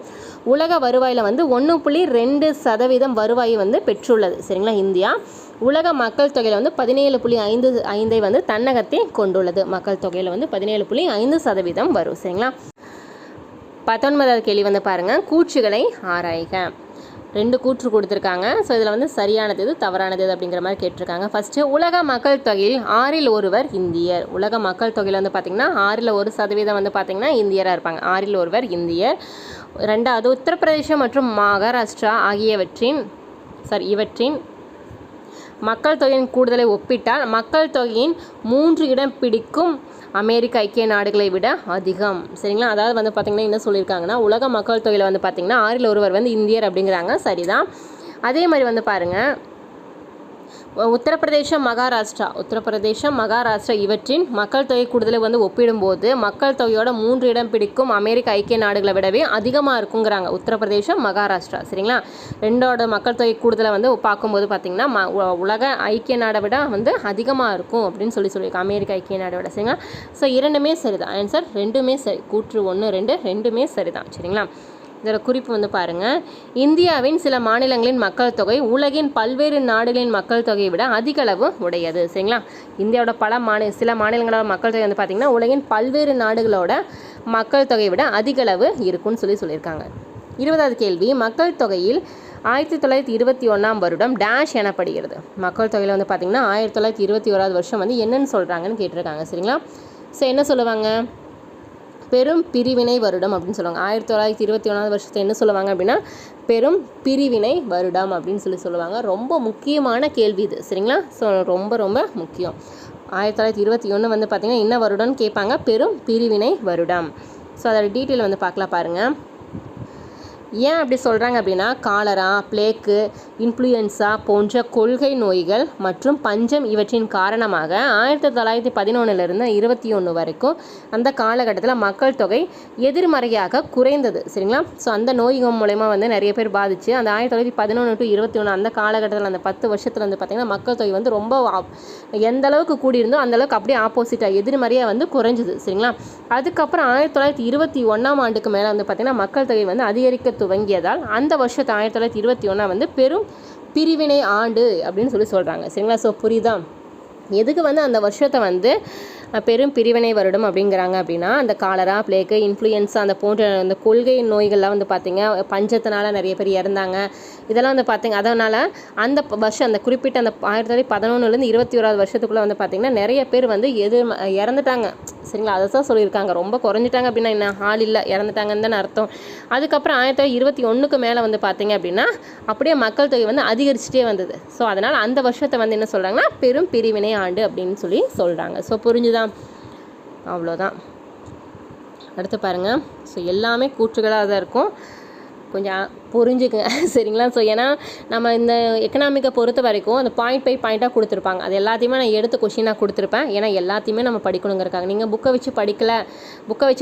உலக வருவாயில் வந்து 1.2% வருவாயை வந்து பெற்றுள்ளது. சரிங்களா? இந்தியா உலக மக்கள் தொகையில் வந்து 17.5 வந்து தன்னகத்தை கொண்டுள்ளது. மக்கள் தொகையில் வந்து 17.5% வரும். சரிங்களா? 19வது கேள்வி வந்து பாருங்கள். கூற்றுகளை ஆராய்க. 2 கூற்று கொடுத்துருக்காங்க. ஸோ இதில் வந்து சரியானது எது, தவறானது எது அப்படிங்கிற மாதிரி கேட்டிருக்காங்க. ஃபஸ்ட்டு, உலக மக்கள் தொகையில் 6ல் 1 இந்தியர். உலக மக்கள் தொகையில் வந்து பார்த்திங்கன்னா 6ல் 1% வந்து பார்த்திங்கன்னா இந்தியராக இருப்பாங்க. 6ல் 1 இந்தியர். 2வது, உத்தரப்பிரதேசம் மற்றும் மகாராஷ்டிரா இவற்றின் மக்கள் தொகையின் கூடுதலை ஒப்பிட்டால் மக்கள் தொகையின் 3 இடம் பிடிக்கும் அமெரிக்க ஐக்கிய நாடுகளை விட அதிகம். சரிங்களா? அதாவது வந்து பார்த்திங்கன்னா என்ன சொல்லியிருக்காங்கன்னா, உலக மக்கள் தொகையில் வந்து பார்த்திங்கன்னா 6ல் 1 வந்து இந்தியர் அப்படிங்கிறாங்க. சரிதான். அதே மாதிரி வந்து பாருங்கள், உத்தரப்பிரதேசம் மகாராஷ்டிரா இவற்றின் மக்கள் தொகை கூடுதலை வந்து ஒப்பிடும்போது மக்கள் தொகையோட 3 இடம் பிடிக்கும் அமெரிக்க ஐக்கிய நாடுகளை விடவே அதிகமாக இருக்குங்கிறாங்க. உத்தரப்பிரதேசம், மகாராஷ்டிரா. சரிங்களா? 2ஓட மக்கள் தொகை கூடுதலை வந்து பார்க்கும்போது பார்த்திங்கன்னா உலக ஐக்கிய நாடை விட வந்து அதிகமாக இருக்கும் அப்படின்னு சொல்லியிருக்காங்க. அமெரிக்க ஐக்கிய நாடை விட. சரிங்களா? ஸோ 2மே சரிதான். ஆன்சர் 2மே சரி. கூற்று 1, 2 2மே சரிதான். சரிங்களா? இதோட குறிப்பு வந்து பாருங்கள். இந்தியாவின் சில மாநிலங்களின் மக்கள் தொகை உலகின் பல்வேறு நாடுகளின் மக்கள் தொகையை விட அதிக அளவு உடையது. சரிங்களா? இந்தியாவோட சில மாநிலங்களோட மக்கள் தொகை வந்து பார்த்திங்கன்னா உலகின் பல்வேறு நாடுகளோட மக்கள் தொகையை விட அதிக அளவு இருக்குன்னு சொல்லியிருக்காங்க. 20வது கேள்வி, மக்கள் தொகையில் 1921 வருடம் டேஷ் எனப்படுகிறது. மக்கள் தொகையில் வந்து பார்த்திங்கன்னா 1921 வருஷம் வந்து என்னன்னு சொல்கிறாங்கன்னு கேட்டிருக்காங்க. சரிங்களா? ஸோ என்ன சொல்லுவாங்க, பெரும் பிரிவினை வருடம் அப்படின்னு சொல்லுவாங்க. 1921 வருஷத்தை என்ன சொல்லுவாங்க அப்படின்னா பெரும் பிரிவினை வருடம் அப்படின்னு சொல்லுவாங்க. ரொம்ப முக்கியமான கேள்வி இது, சரிங்களா? ஸோ ரொம்ப ரொம்ப முக்கியம். 1921 வந்து பார்த்திங்கன்னா என்ன வருடம்னு கேட்பாங்க, பெரும் பிரிவினை வருடம். ஸோ அதோட டீட்டெயில் வந்து பார்க்கலாம் பாருங்கள். ஏன் அப்படி சொல்கிறாங்க அப்படின்னா காலரா, பிளேக்கு, இன்ஃப்ளூயன்ஸா போன்ற கொள்கை நோய்கள் மற்றும் பஞ்சம் இவற்றின் காரணமாக 1911 21 வரைக்கும் அந்த காலகட்டத்தில் மக்கள் தொகை எதிர்மறையாக குறைந்தது, சரிங்களா? ஸோ அந்த நோய்கள் மூலயமா வந்து நிறைய பேர் பாதிச்சு அந்த 1911 to 21 அந்த காலகட்டத்தில் அந்த 10 வருஷத்தில் வந்து பார்த்திங்கன்னா மக்கள் தொகை வந்து ரொம்ப எந்த அளவுக்கு கூடியிருந்தோ அந்தளவுக்கு அப்படியே ஆப்போசிட்டாக எதிர்மறையாக வந்து குறைஞ்சிது, சரிங்களா? அதுக்கப்புறம் 1921 ஆண்டுக்கு மேலே வந்து பார்த்திங்கன்னா மக்கள் தொகை வந்து அதிகரிக்க துவங்கியதால் அந்த வருஷத்தை 1921 வந்து பெரும் பிரிவினை ஆண்டு அப்படின்னு சொல்கிறாங்க, சரிங்களா? ஸோ புரியுதா எதுக்கு வந்து அந்த வருஷத்தை வந்து பெரும் பிரிவினை வருடம் அப்படிங்கிறாங்க அப்படின்னா அந்த காலரா, பிளேக்கு, இன்ஃப்ளூயன்ஸா அந்த போன்ற அந்த கொள்கை நோய்கள்லாம் வந்து பார்த்திங்க பஞ்சத்தினால நிறைய பேர் இறந்தாங்க. இதெல்லாம் வந்து பார்த்திங்க அதனால் அந்த வருஷம் அந்த குறிப்பிட்ட அந்த 1911 21 வருஷத்துக்குள்ளே வந்து பார்த்திங்கன்னா நிறைய பேர் வந்து இறந்துட்டாங்க, சரிங்களா? அதை தான் சொல்லியிருக்காங்க. ரொம்ப குறைஞ்சிட்டாங்க அப்படின்னா என்ன, ஆள் இல்லை, இறந்துட்டாங்கன்னு தானே அர்த்தம். அதுக்கப்புறம் 1921 மேலே வந்து பார்த்திங்க அப்படின்னா அப்படியே மக்கள் தொகை வந்து அதிகரிச்சுட்டே வந்தது. ஸோ அதனால் அந்த வருஷத்தை வந்து என்ன சொல்கிறாங்கன்னா பெரும் பிரிவினை ஆண்டு அப்படின்னு சொல்கிறாங்க. ஸோ புரிஞ்சுதான், அவ்வளோதான். அடுத்து பாருங்கள். ஸோ எல்லாமே கூற்றுகளாக தான் இருக்கும், கொஞ்சம் புரிஞ்சுக்குங்க, சரிங்களா? ஸோ ஏன்னா நம்ம இந்த எக்கனாமிக்கை பொறுத்த வரைக்கும் அந்த பாயிண்ட் பை பாயிண்ட்டாக கொடுத்துருப்பாங்க. அது எல்லாத்தையுமே நான் எடுத்து கொஷினாக கொடுத்துருப்பேன். ஏன்னா எல்லாத்தையுமே நம்ம படிக்கணுங்கிறக்காங்க. நீங்கள் புக்கை வச்சு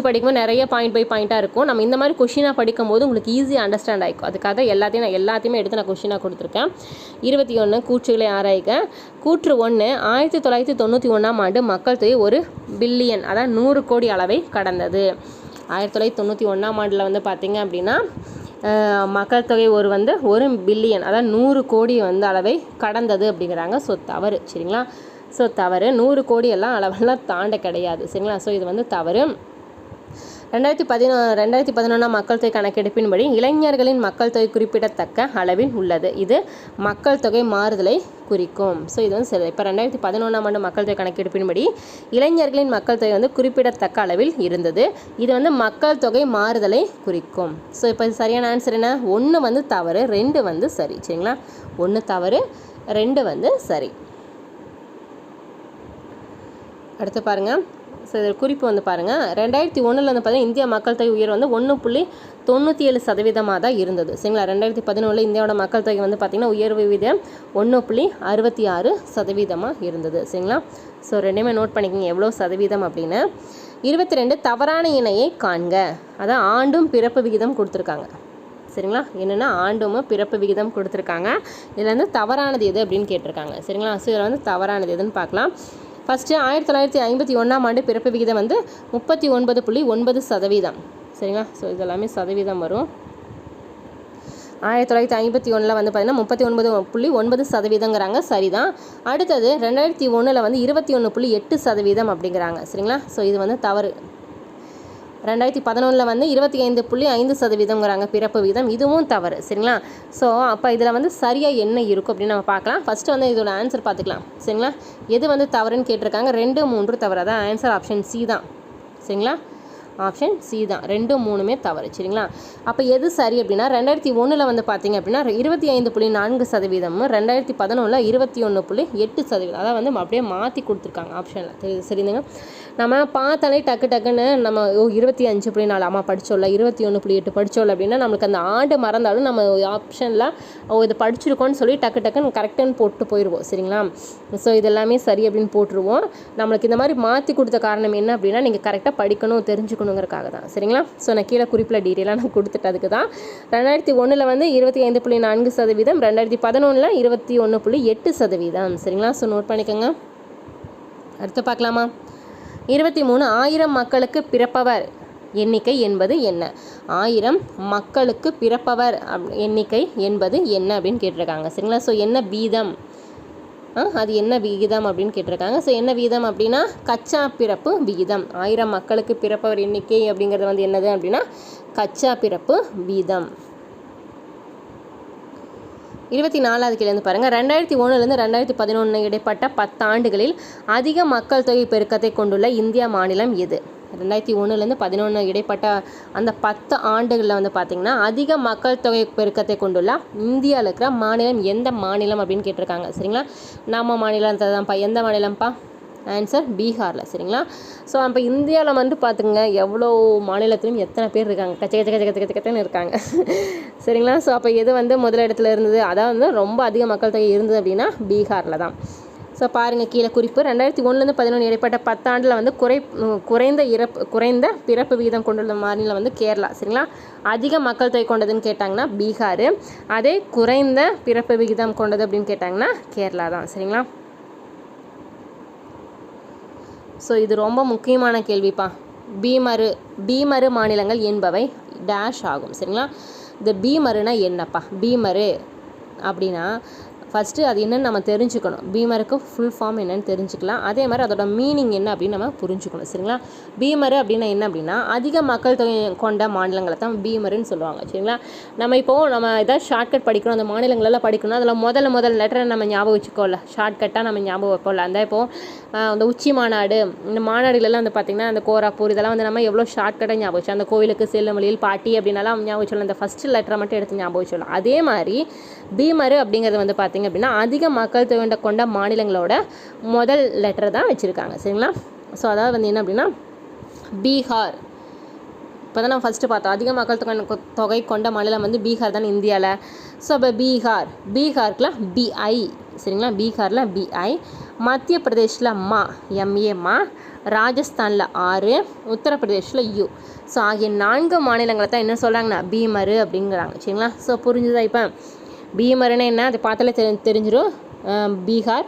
படிக்கும்போது நிறைய பாயிண்ட் பை பாயிண்ட்டாக இருக்கும். நம்ம இந்த மாதிரி கொஷினாக படிக்கும்போது உங்களுக்கு ஈஸியாக அண்டர்ஸ்டாண்ட் ஆகிக்கும். அதுக்காக எல்லாத்தையுமே எடுத்து நான் கொஷினாக கொடுத்துருக்கேன். 21 கூற்றுகளை ஆராய்க. கூற்று 1, 1991 ஆண்டு மக்கள் தொகை 1 பில்லியன் அதாவது 100 கோடி அளவை கடந்தது. 1991 ஆண்டில் வந்து பார்த்திங்க அப்படின்னா மக்கள் தொகை 1 பில்லியன் அதாவது 100 கோடி வந்து அளவை கடந்தது அப்படிங்கிறாங்க. ஸோ தவறு, சரிங்களா? ஸோ தவறு, 100 கோடி எல்லாம் அளவெல்லாம் தாண்ட கிடையாது, சரிங்களா? ஸோ இது வந்து தவறு. 2011 மக்கள் தொகை கணக்கெடுப்பின்படி இளைஞர்களின் மக்கள் தொகை குறிப்பிடத்தக்க அளவில் உள்ளது. இது மக்கள் தொகை மாறுதலை குறிக்கும். ஸோ இது வந்து சரி. இப்போ 2011 ஆண்டு மக்கள் தொகை கணக்கெடுப்பின்படி இளைஞர்களின் மக்கள் தொகை வந்து குறிப்பிடத்தக்க அளவில் இருந்தது. இது வந்து மக்கள் தொகை மாறுதலை குறிக்கும். ஸோ இப்போ சரியான ஆன்சர் என்ன, 1 வந்து தவறு, 2 வந்து சரி, சரிங்களா? 1 தவறு, 2 வந்து சரி. அடுத்து பாருங்கள். ஸோ இதில் குறிப்பு வந்து பாருங்கள். 2001 வந்து பார்த்தீங்கன்னா இந்தியா மக்கள் தொகை உயர்வு வந்து 1.97% தான் இருந்தது, சரிங்களா? 2011 இந்தியாவோட மக்கள் தொகை வந்து பார்த்திங்கன்னா உயர்வு விகிதம் 1.66% இருந்தது, சரிங்களா? ஸோ ரெண்டுமே நோட் பண்ணிக்கோங்க எவ்வளோ சதவீதம் அப்படின்னு. 22 தவறான இணையை காண்க. அதான் ஆண்டும் பிறப்பு விகிதம் கொடுத்துருக்காங்க, சரிங்களா? என்னென்னா ஆண்டும் பிறப்பு விகிதம் கொடுத்துருக்காங்க. இதில் வந்து தவறானது எது அப்படின்னு கேட்டிருக்காங்க, சரிங்களா? ஸோ இதில் வந்து தவறானது எதுன்னு பார்க்கலாம். ஃபஸ்ட்டு 1951 ஆண்டு பிறப்பு விகிதம் வந்து 39.9%, சரிங்களா? ஸோ இதெல்லாமே சதவீதம் வரும். 1951 வந்து பார்த்திங்கன்னா 39.9%, சரிதான். அடுத்தது 2001 வந்து 21.8% அப்படிங்கிறாங்க, சரிங்களா? ஸோ இது வந்து தவறு. 2011 வந்து 25.5%ங்கிறாங்க பிறப்பு விகிதம், இதுவும் தவறு, சரிங்களா? ஸோ அப்போ இதில் வந்து சரியாக என்ன இருக்கும் அப்படின்னு நம்ம பார்க்கலாம். ஃபஸ்ட்டு வந்து இதோட ஆன்சர் பார்த்துக்கலாம், சரிங்களா? எது வந்து தவறுன்னு கேட்டிருக்காங்க, 2, 3 தவறு. அதான் ஆன்சர் ஆப்ஷன் சி தான், சரிங்களா? ஆப்ஷன் சி தான், 2, 3மே தவறு, சரிங்களா? அப்போ எது சரி அப்படின்னா 2001 வந்து பார்த்திங்க அப்படின்னா 25.4%, 2011 21.8%. அதாவது வந்து அப்படியே மாற்றி கொடுத்துருக்காங்க ஆப்ஷனில், சரிங்க? நம்ம பார்த்தாலே டக்குன்னு நம்ம 25.4 ஆமாம் படித்தோம்ல, 21.8 படித்தோம்ல அப்படின்னா நம்மளுக்கு அந்த ஆண்டு மறந்தாலும் நம்ம ஆப்ஷனில் இது படிச்சிருக்கோன்னு சொல்லி டக்குன்னு கரெக்டுன்னு போட்டு போயிடுவோம், சரிங்களா? ஸோ இதெல்லாமே சரி அப்படின்னு போட்டுருவோம். நம்மளுக்கு இந்த மாதிரி மாற்றி கொடுத்த காரணம் என்ன அப்படின்னா நீங்கள் கரெக்டாக படிக்கணும், தெரிஞ்சுக்கணுங்கிறக்காக தான், சரிங்களா? ஸோ நான் கீழே குறிப்பில் டீட்டெயிலாக நான் கொடுத்துட்டதுக்கு தான். 2001 வந்து 25.4%, 2011 21.8%, சரிங்களா? ஸோ நோட் பண்ணிக்கோங்க. அடுத்து பார்க்கலாமா? 23 1000 மக்களுக்கு பிறப்பவர் எண்ணிக்கை என்பது என்ன? 1000 மக்களுக்கு பிறப்பவர் எண்ணிக்கை என்பது என்ன அப்படின்னு கேட்டிருக்காங்க, சரிங்களா? ஸோ என்ன வீதம், அது என்ன விகிதம் அப்படின்னு கேட்டிருக்காங்க. ஸோ என்ன வீதம் அப்படின்னா கச்சா பிறப்பு விகிதம். 1000 மக்களுக்கு பிறப்பவர் எண்ணிக்கை அப்படிங்கிறது வந்து என்னது அப்படின்னா கச்சா பிறப்பு வீதம். 24வது கேள்வி பாருங்கள். 2001லேருந்து 2011 இடைப்பட்ட 10 ஆண்டுகளில் அதிக மக்கள் தொகை பெருக்கத்தை கொண்டுள்ள இந்தியா மாநிலம் எது? 2001லேருந்து 2011 இடைப்பட்ட அந்த 10 ஆண்டுகளில் பார்த்திங்கன்னா அதிக மக்கள் தொகை பெருக்கத்தை கொண்டுள்ள இந்தியாவில் இருக்கிற மாநிலம் எந்த மாநிலம் அப்படின்னு கேட்டிருக்காங்க. சரிங்களா, நம்ம மாநிலம் தான்ப்பா. எந்த மாநிலம்ப்பா? ஆன்சர் பீகாரில். சரிங்களா, ஸோ அப்போ இந்தியாவில் பார்த்துங்க எவ்வளோ மாநிலத்திலும் எத்தனை பேர் இருக்காங்க, கச்சன்னு இருக்காங்க. சரிங்களா, ஸோ அப்போ எது முதலிடத்தில் இருந்தது, அதாவது ரொம்ப அதிக மக்கள் தொகை இருந்தது அப்படின்னா பீகாரில் தான். ஸோ பாருங்கள் கீழே குறிப்பு. 2001லேருந்து 2011 இடைப்பட்ட 10 ஆண்டில் குறைந்த பிறப்பு விகிதம் கொண்டுள்ள மாநிலம் கேரளா. சரிங்களா, அதிக மக்கள் தொகை கொண்டதுன்னு கேட்டாங்கன்னா பீகார், அதே குறைந்த பிறப்பு விகிதம் கொண்டது அப்படின்னு கேட்டாங்கன்னா கேரளா தான். சரிங்களா, ஸோ இது ரொம்ப முக்கியமான கேள்விப்பா. பீமரு மாநிலங்கள் என்பவை டேஷ் ஆகும். சரிங்களா, இந்த பீமருனா என்னப்பா? பீமரு அப்படின்னா ஃபஸ்ட்டு அது என்னென்னு நம்ம தெரிஞ்சுக்கணும். பீமருக்கு ஃபுல் ஃபார்ம் என்னென்னு தெரிஞ்சுக்கலாம். அதே மாதிரி அதோட மீனிங் என்ன அப்படின்னு நம்ம புரிஞ்சுக்கணும். சரிங்களா, பீமரு அப்படின்னா என்ன அப்படின்னா அதிக மக்கள் தொகை கொண்ட மாநிலங்களை தான் பீமருன்னு சொல்லுவாங்க. சரிங்களா, நம்ம ஏதாவது ஷார்ட்கட் படிக்கணும், அந்த மாநிலங்களெல்லாம் படிக்கணும், அதில் முதல் லெட்டரை நம்ம ஞாபகம் வச்சுக்கோல, ஷார்ட்கட்டாக நம்ம ஞாபகம் வைப்போம்ல. அந்த உச்சி மாநாடு, இந்த மாநாடுகளெல்லாம் பார்த்திங்கன்னா அந்த கோராப்பூர் இதெல்லாம் நம்ம எவ்வளோ ஷார்ட்கட்டாக ஞாபகம் வச்சோம். அந்த கோவிலுக்கு செல்லும் வழியில் பாட்டி அப்படின்னாலாம் ஞாபகம் வச்சோம். அந்த ஃபஸ்ட்டு லெட்டரை மட்டும் எடுத்து ஞாபகம் வச்சோம். அதே மாதிரி பீமரு அப்படிங்கிறது பார்த்திங்க அப்படின்னா அதிக மக்கள் தொகை கொண்ட மாநிலங்களோட முதல் லெட்டர் தான் வச்சுருக்காங்க. சரிங்களா, ஸோ அதாவது என்ன அப்படின்னா பீகார். இப்போ தான் நம்ம ஃபஸ்ட்டு பார்த்தோம் அதிக மக்கள் தொகை கொண்ட மாநிலம் பீகார் தான் இந்தியாவில். ஸோ அப்போ பீகாருக்குல பிஐ. சரிங்களா, பீகாரில் பிஐ, மத்திய பிரதேஷில் எம்ஏ, ராஜஸ்தானில் ஆர், உத்தரப்பிரதேஷில் யூ. ஸோ ஆகிய 4 மாநிலங்களை தான் என்ன சொல்கிறாங்கன்னா பீமரு அப்படிங்கிறாங்க. சரிங்களா, ஸோ புரிஞ்சுதா? இப்போ பீமருன்னா என்ன அது பார்த்தாலே தெரிஞ்சிடும். பீகார்,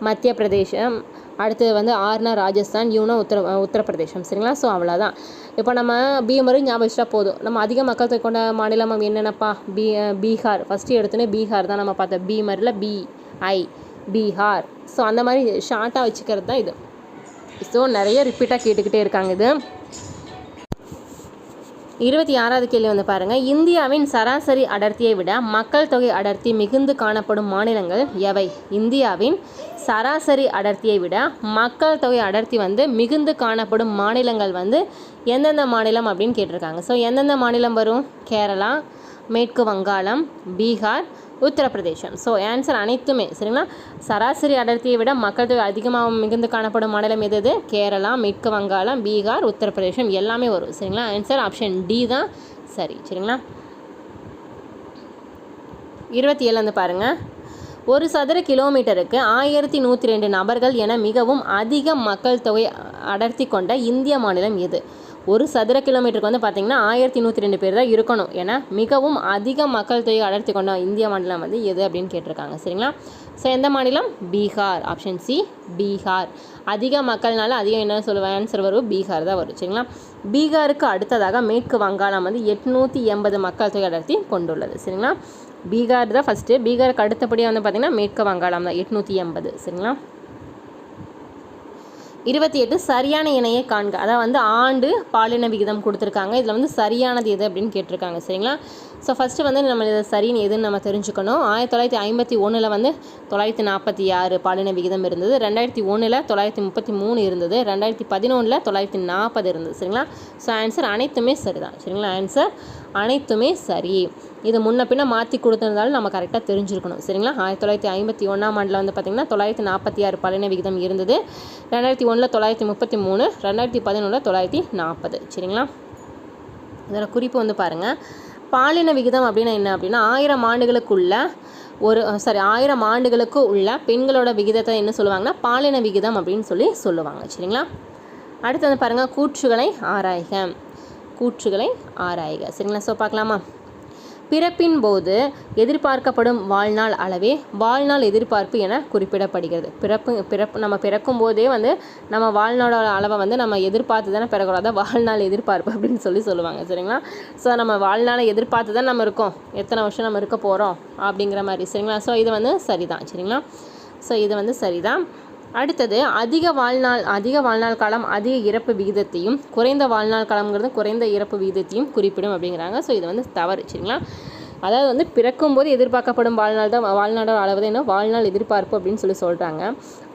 மத்திய பிரதேசம், அடுத்து ஆர்னா ராஜஸ்தான், யூனா உத்தரப்பிரதேசம். சரிங்களா, ஸோ அவ்வளோதான். இப்போ நம்ம பீமரு ஞாபகம் வச்சுட்டா போதும். நம்ம அதிக மக்கள் தொகை கொண்ட மாநிலம் என்னென்னப்பா? பீகார். ஃபஸ்ட்டு எடுத்தோன்னே பீகார் தான் நம்ம பார்த்தோம். பீமரில் பிஐ, பீகார். ஸோ அந்த மாதிரி ஷார்ட்டாக வச்சுக்கிறது தான் இது. ஸோ நிறைய ரிப்பீட்டாக கேட்டுக்கிட்டே இருக்காங்க இது. 26வது கேள்வி பாருங்கள். இந்தியாவின் சராசரி அடர்த்தியை விட மக்கள் தொகை அடர்த்தி மிகுந்து காணப்படும் மாநிலங்கள் எவை? இந்தியாவின் சராசரி அடர்த்தியை விட மக்கள் தொகை அடர்த்தி மிகுந்து காணப்படும் மாநிலங்கள் எந்தெந்த மாநிலம் அப்படின்னு கேட்டிருக்காங்க. ஸோ எந்தெந்த மாநிலம் வரும்? கேரளா, மேற்கு வங்காளம், பீகார், உத்தரப்பிரதேசம். ஸோ ஆன்சர் அனைத்துமே. சரிங்களா, சராசரி அடர்த்தியை விட மக்கள் தொகை அதிகமாக மிகுந்து காணப்படும் மாநிலம் எது? கேரளா, மேற்கு வங்காளம், பீகார், உத்தரப்பிரதேசம் எல்லாமே வரும். சரிங்களா, ஆன்சர் ஆப்ஷன் டி தான் சரி. சரிங்களா, 27 பாருங்கள். ஒரு சதுர கிலோமீட்டருக்கு 1102 நபர்கள் என மிகவும் அதிக மக்கள் தொகை அடர்த்தி கொண்ட இந்திய மாநிலம் எது? ஒரு சதுர கிலோமீட்டருக்கு பார்த்திங்கன்னா 1102 பேர் தான் இருக்கணும். ஏன்னா மிகவும் அதிக மக்கள் தொகை அடர்த்தி கொண்ட இந்திய மாநிலம் எது அப்படின்னு கேட்டிருக்காங்க. சரிங்களா, ஸோ எந்த மாநிலம்? பீகார். Option C Bihar. அதிக மக்கள்னால அதிகம் என்ன சொல்லுவேன்? ஆன்சர் வரும் பீகார் தான் வரும். சரிங்களா, பீகாருக்கு அடுத்ததாக மேற்கு வங்காளம் 880 மக்கள் தொகை அடர்த்தி கொண்டுள்ளது. சரிங்களா, பீகார் தான் ஃபஸ்ட்டு. பீகாருக்கு அடுத்தபடியாக பார்த்திங்கன்னா மேற்கு வங்காளம் தான் 880. சரிங்களா, 28 சரியான இணையை காண்க. அதாவது ஆண்டு பாலின விகிதம் கொடுத்துருக்காங்க. இதில் சரியானது எது அப்படின்னு கேட்டிருக்காங்க. சரிங்களா, ஸோ ஃபஸ்ட்டு நம்ம இதை சரின்னு எதுன்னு நம்ம தெரிஞ்சுக்கணும். 1951 946 பாலின விகிதம் இருந்தது. 2001 933 இருந்தது. 2011 940 இருந்தது. சரிங்களா, ஸோ ஆன்சர் அனைத்துமே சரி தான். சரிங்களா, ஆன்சர் அனைத்துமே சரி. இது முன்ன பின்ன மாற்றி கொடுத்துருந்தாலும் நம்ம கரெக்டாக தெரிஞ்சுருக்கணும். சரிங்களா, 1951ஆம் ஆண்டில் பார்த்திங்கன்னா 946 பாலின விகிதம் இருந்தது. 2001 933, 2011 940. சரிங்களா, இதோட குறிப்பு பாருங்கள். பாலின விகிதம் அப்படின்னா என்ன அப்படின்னா 1000 ஆண்டுகளுக்கு உள்ள பெண்களோட விகிதத்தை என்ன சொல்லுவாங்கன்னா பாலின விகிதம் அப்படின்னு சொல்லுவாங்க. சரிங்களா, அடுத்து பாருங்கள். கூற்றுகளை ஆராய்க. சரிங்களா, ஸோ பார்க்கலாமா? பிறப்பின் போது எதிர்பார்க்கப்படும் வாழ்நாள் அளவே வாழ்நாள் எதிர்பார்ப்பு என குறிப்பிடப்படுகிறது. நம்ம பிறக்கும் போதே நம்ம வாழ்நாளோட அளவை நம்ம எதிர்பார்த்து தானே பிறக்கூடாது, வாழ்நாள் எதிர்பார்ப்பு அப்படின்னு சொல்லுவாங்க. சரிங்களா, ஸோ நம்ம வாழ்நாளை எதிர்பார்த்து தான் நம்ம இருக்கோம், எத்தனை வருஷம் நம்ம இருக்க போகிறோம் அப்படிங்கிற மாதிரி. சரிங்களா, ஸோ இது சரிதான். சரிங்களா, ஸோ இது சரிதான். அடுத்தது அதிக வாழ்நாள் காலம் அதிக இறப்பு விகிதத்தையும், குறைந்த வாழ்நாள் காலம்ங்கிறது குறைந்த இறப்பு விகிதத்தையும் குறிப்பிடும் அப்படிங்கிறாங்க. ஸோ இது தவறு. சரிங்களா, அதாவது வந்து பிறக்கும்போது எதிர்பார்க்கப்படும் வாழ்நாளோட அளவு என்ன வாழ்நாள் எதிர்பார்ப்பு அப்படின்னு சொல்கிறாங்க.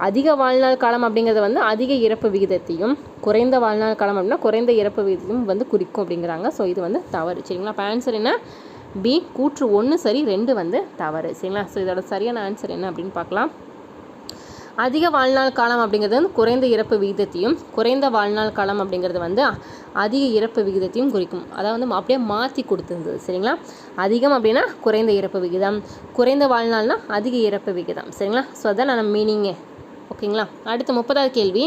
அதிக வாழ்நாள் காலம் அப்படிங்கிறது வந்து அதிக இறப்பு விகிதத்தையும், குறைந்த வாழ்நாள் காலம் அப்படின்னா குறைந்த இறப்பு விகிதத்தையும் வந்து குறிக்கும் அப்படிங்கிறாங்க. ஸோ இது வந்து தவறு. சரிங்களா? அப்போ ஆன்சர் என்ன? பி, கூற்று 1 சரி 2 வந்து தவறு. சரிங்களா? ஸோ இதோட சரியான ஆன்சர் என்ன அப்படின்னு பார்க்கலாம். அதிக வாழ்நாள் காலம் அப்படிங்கிறது வந்து குறைந்த இறப்பு விகிதத்தையும், குறைந்த வாழ்நாள் காலம் அப்படிங்கிறது வந்து அதிக இறப்பு விகிதத்தையும் குறிக்கும். அதாவது வந்து அப்படியே மாற்றி கொடுத்துருந்தது. சரிங்களா? அதிகம் அப்படின்னா குறைந்த இறப்பு விகிதம், குறைந்த வாழ்நாள்னா அதிக இறப்பு விகிதம். சரிங்களா? ஸோ அதான் நான் மீனிங்கே. ஓகேங்களா? அடுத்து 30வது கேள்வி.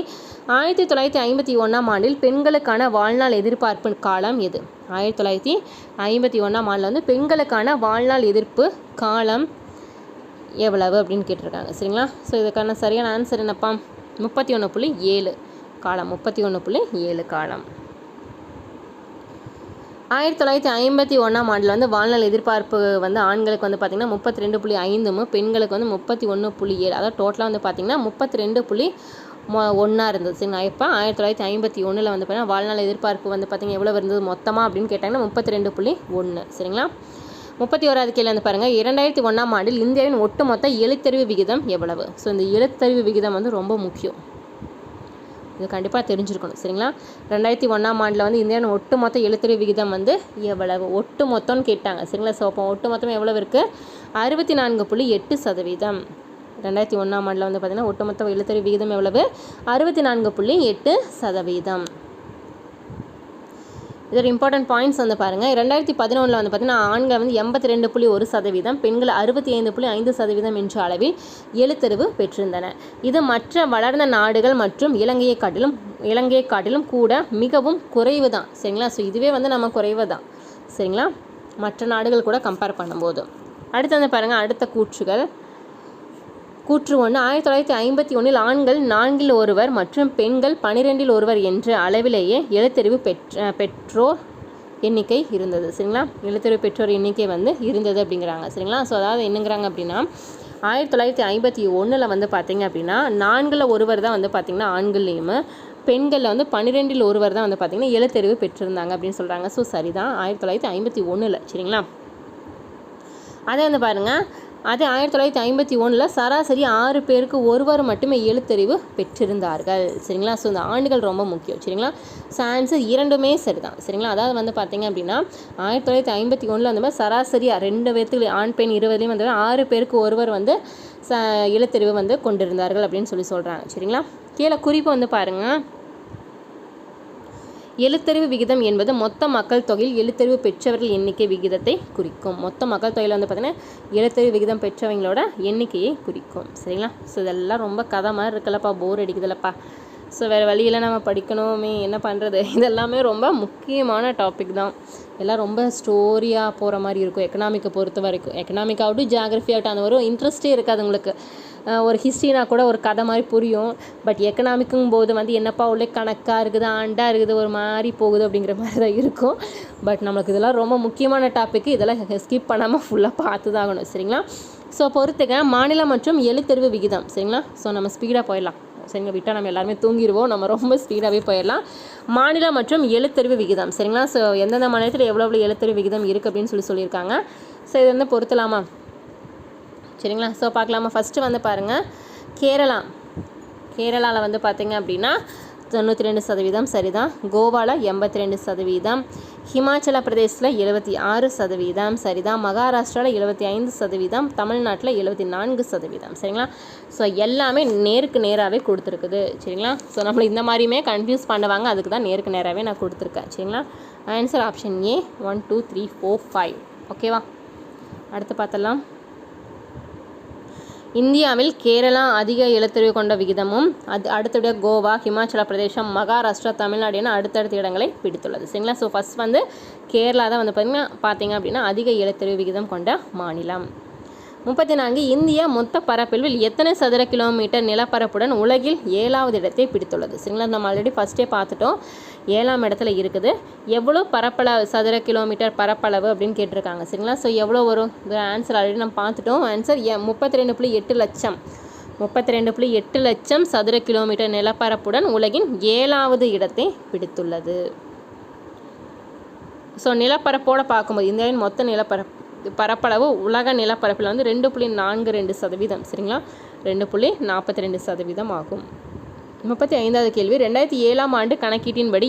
1951ஆம் ஆண்டில் பெண்களுக்கான வாழ்நாள் எதிர்பார்ப்பு காலம் எது? 1951ஆம் ஆண்டில் வந்து பெண்களுக்கான வாழ்நாள் எதிர்ப்பு காலம் எவ்வளவு அப்படின்னு கேட்டிருக்காங்க. சரிங்களா? ஸோ இதுக்கான சரியான ஆன்சர் என்னப்பா? 31.7 காலம். 31.7 காலம். 1951ஆம் ஆண்டில் வந்து வாழ்நாள் எதிர்பார்ப்பு வந்து ஆண்களுக்கு வந்து பார்த்திங்கன்னா 32.5, பெண்களுக்கு வந்து 31.7. அதாவது டோட்டலாக வந்து பார்த்திங்கன்னா 32.1 இருந்தது. சரிங்களா? இப்போ 1951 வந்து பார்த்தீங்கன்னா வாழ்நாள் எதிர்பார்ப்பு வந்து பார்த்திங்கன்னா எவ்வளோ இருந்தது மொத்தமாக அப்படின்னு கேட்டாங்கன்னா 32.1. சரிங்களா? 31வது கேள்வி வந்து பாருங்கள். 2001ஆம் ஆண்டில் இந்தியாவின் ஒட்டுமொத்த எழுத்தறிவு விகிதம் எவ்வளவு? ஸோ இந்த எழுத்தறிவு விகிதம் வந்து ரொம்ப முக்கியம். இது கண்டிப்பாக தெரிஞ்சிருக்கணும். சரிங்களா? 2001ஆம் ஆண்டில் வந்து இந்தியாவின் ஒட்டுமொத்த எழுத்தறிவு விகிதம் வந்து எவ்வளவு? ஒட்டு மொத்தம்னு கேட்டாங்க. சரிங்களா? ஸோ அப்போ ஒட்டு மொத்தம் எவ்வளவு இருக்குது? 64.8%. 2001ஆம் ஆண்டில் வந்து பார்த்திங்கன்னா ஒட்டுமொத்த எழுத்தறிவு விகிதம் எவ்வளவு? 64.8%. இதோட இம்பார்ட்டன்ட் பாயிண்ட்ஸ் வந்து பாருங்கள். 2011 வந்து பார்த்திங்கன்னா ஆண்கள் வந்து 82.1%, பெண்கள் 65.5% என்ற அளவில் எழுத்தறிவு பெற்றிருந்தன. இது மற்ற வளர்ந்த நாடுகள் மற்றும் இலங்கையை காட்டிலும் கூட மிகவும் குறைவு தான். சரிங்களா? ஸோ இதுவே வந்து நம்ம குறைவு தான். சரிங்களா? மற்ற நாடுகள் கூட கம்பேர் பண்ணும்போது. அடுத்து வந்து பாருங்கள் அடுத்த கூற்றுகள். கூற்று 1. 1951 ஆண்கள் 4 ஒருவர் மற்றும் பெண்கள் 12 ஒருவர் என்ற அளவிலேயே எழுத்தறிவு பெற்றோர் எண்ணிக்கை இருந்தது. சரிங்களா? எழுத்தறிவு பெற்றோர் எண்ணிக்கை வந்து இருந்தது அப்படிங்கிறாங்க. சரிங்களா? ஸோ அதாவது என்னங்கிறாங்க அப்படின்னா 1951 வந்து பார்த்திங்க அப்படின்னா 4 ஒருவர் தான் வந்து பார்த்திங்கன்னா ஆண்கள்லேயும், பெண்களில் வந்து 12 ஒருவர் தான் வந்து பார்த்திங்கன்னா எழுத்தறிவு பெற்றிருந்தாங்க அப்படின்னு சொல்கிறாங்க. ஸோ சரிதான் 1951. சரிங்களா? அதே வந்து பாருங்கள். அதே 1951 சராசரி 6 பேருக்கு ஒருவர் மட்டுமே எழுத்தறிவு பெற்றிருந்தார்கள். சரிங்களா? ஸோ இந்த ஆண்டுகள் ரொம்ப முக்கியம். சரிங்களா? ஸோ ஆன்சர் 2மே சரிதான். சரிங்களா? அதாவது வந்து பார்த்திங்க அப்படின்னா 1951 அந்த மாதிரி சராசரி 2 பேருக்கு ஆண் பெண் 20 வந்து 6 பேருக்கு ஒருவர் வந்து எழுத்தறிவு வந்து கொண்டிருந்தார்கள் அப்படின்னு சொல்கிறாங்க. சரிங்களா? கீழே குறிப்பு வந்து பாருங்கள். எழுத்தறிவு விகிதம் என்பது மொத்த மக்கள் தொகையில் எழுத்தறிவு பெற்றவர்கள் எண்ணிக்கை விகிதத்தை குறிக்கும். மொத்த மக்கள் தொகையில் வந்து பார்த்திங்கன்னா எழுத்தறிவு விகிதம் பெற்றவங்களோட எண்ணிக்கையை குறிக்கும். சரிங்களா? ஸோ இதெல்லாம் ரொம்ப கதை மாதிரி இருக்குல்லப்பா, போர் அடிக்குதுல்லப்பா. ஸோ வேறு வழியில் நம்ம படிக்கணுமே, என்ன பண்ணுறது? இதெல்லாமே ரொம்ப முக்கியமான டாபிக் தான். எல்லாம் ரொம்ப ஸ்டோரியாக போகிற மாதிரி இருக்கும். எக்கனாமிக்கை பொறுத்த வரைக்கும் எக்கனாமிக் ஆகட்டும் ஜியாகிரஃபி ஆகட்டும் அந்த ஒரு இன்ட்ரெஸ்ட்டே இருக்காது உங்களுக்கு. ஒரு ஹிஸ்ட்ரினா கூட ஒரு கதை மாதிரி புரியும். பட் எக்கனாமிக்கும் போது வந்து என்னப்பா உள்ள கணக்காக இருக்குது, ஆண்டாக இருக்குது, ஒரு மாதிரி போகுது அப்படிங்கிற மாதிரி தான் இருக்கும். பட் நம்மளுக்கு இதெல்லாம் ரொம்ப முக்கியமான டாப்பிக்கு. இதெல்லாம் ஸ்கிப் பண்ணாமல் ஃபுல்லாக பார்த்து தான் ஆகணும். சரிங்களா? ஸோ பொறுத்துக்க மாநிலம் மற்றும் எழுத்தறிவு விகிதம். சரிங்களா? ஸோ நம்ம ஸ்பீடாக போயிடலாம். சரிங்களா? விட்டால் நம்ம எல்லாருமே தூங்கிடுவோம். நம்ம ரொம்ப ஸ்பீடாகவே போயிடலாம். மாநிலம் மற்றும் எழுத்தறிவு விகிதம். சரிங்களா? ஸோ எந்தெந்த மாநிலத்தில் எவ்வளோ எழுத்தறிவு விகிதம் இருக்குது அப்படின்னு சொல்லியிருக்காங்க. ஸோ இது வந்து பொறுத்தலாமா? சரிங்களா? ஸோ பார்க்கலாமா? ஃபஸ்ட்டு வந்து பாருங்கள். கேரளாவில் வந்து பார்த்திங்க அப்படின்னா 92% சரிதான். கோவாவில் 82%, ஹிமாச்சல பிரதேசத்தில் 76% சரிதான், மகாராஷ்டிராவில் 75%, தமிழ்நாட்டில் 74%. சரிங்களா? ஸோ எல்லாமே நேருக்கு நேராகவே கொடுத்துருக்குது. சரிங்களா? ஸோ நம்மளை இந்த மாதிரியுமே கன்ஃபியூஸ் பண்ணுவாங்க. அதுக்கு தான் நேருக்கு நேராகவே நான் கொடுத்துருக்கேன். சரிங்களா? Answer option A 1 2 3 4 5. ஓகேவா? அடுத்து பார்த்தலாம். இந்தியாவில் கேரளா அதிக எழுத்தறிவு கொண்ட விகிதமும் அடுத்தபடியாக கோவா, ஹிமாச்சல பிரதேசம், மகாராஷ்டிரா, தமிழ்நாடு என அடுத்தடுத்த இடங்களை பிடித்துள்ளது. சரிங்களா? ஸோ ஃபஸ்ட் வந்து கேரளா தான் வந்து பார்த்திங்க அப்படின்னா அதிக எழுத்தறிவு விகிதம் கொண்ட மாநிலம். 34. இந்தியா மொத்த பரப்பளவில் எத்தனை சதுர கிலோமீட்டர் நிலப்பரப்புடன் உலகில் 7வது இடத்தை பிடித்துள்ளது? சரிங்களா? நம்ம ஆல்ரெடி ஃபஸ்ட்டே பார்த்துட்டோம். 7ஆம் இடத்துல இருக்குது. எவ்வளோ சதுர கிலோமீட்டர் பரப்பளவு அப்படின்னு கேட்டிருக்காங்க. சரிங்களா? ஸோ எவ்வளோ வரும்? இது ஆன்சர் ஆல்ரெடி நம்ம பார்த்துட்டோம். ஆன்சர் 32.8 லட்சம். 32.8 லட்சம் சதுர கிலோமீட்டர் நிலப்பரப்புடன் உலகின் 7வது இடத்தை பிடித்துள்ளது. ஸோ நிலப்பரப்போடு பார்க்கும்போது இந்தியாவின் மொத்த பரப்பளவு உலக நிலப்பரப்பில் வந்து 2.42%. சரிங்களா, 2.42% ஆகும். 35வது கேள்வி, 2007ஆம் ஆண்டு கணக்கீட்டின்படி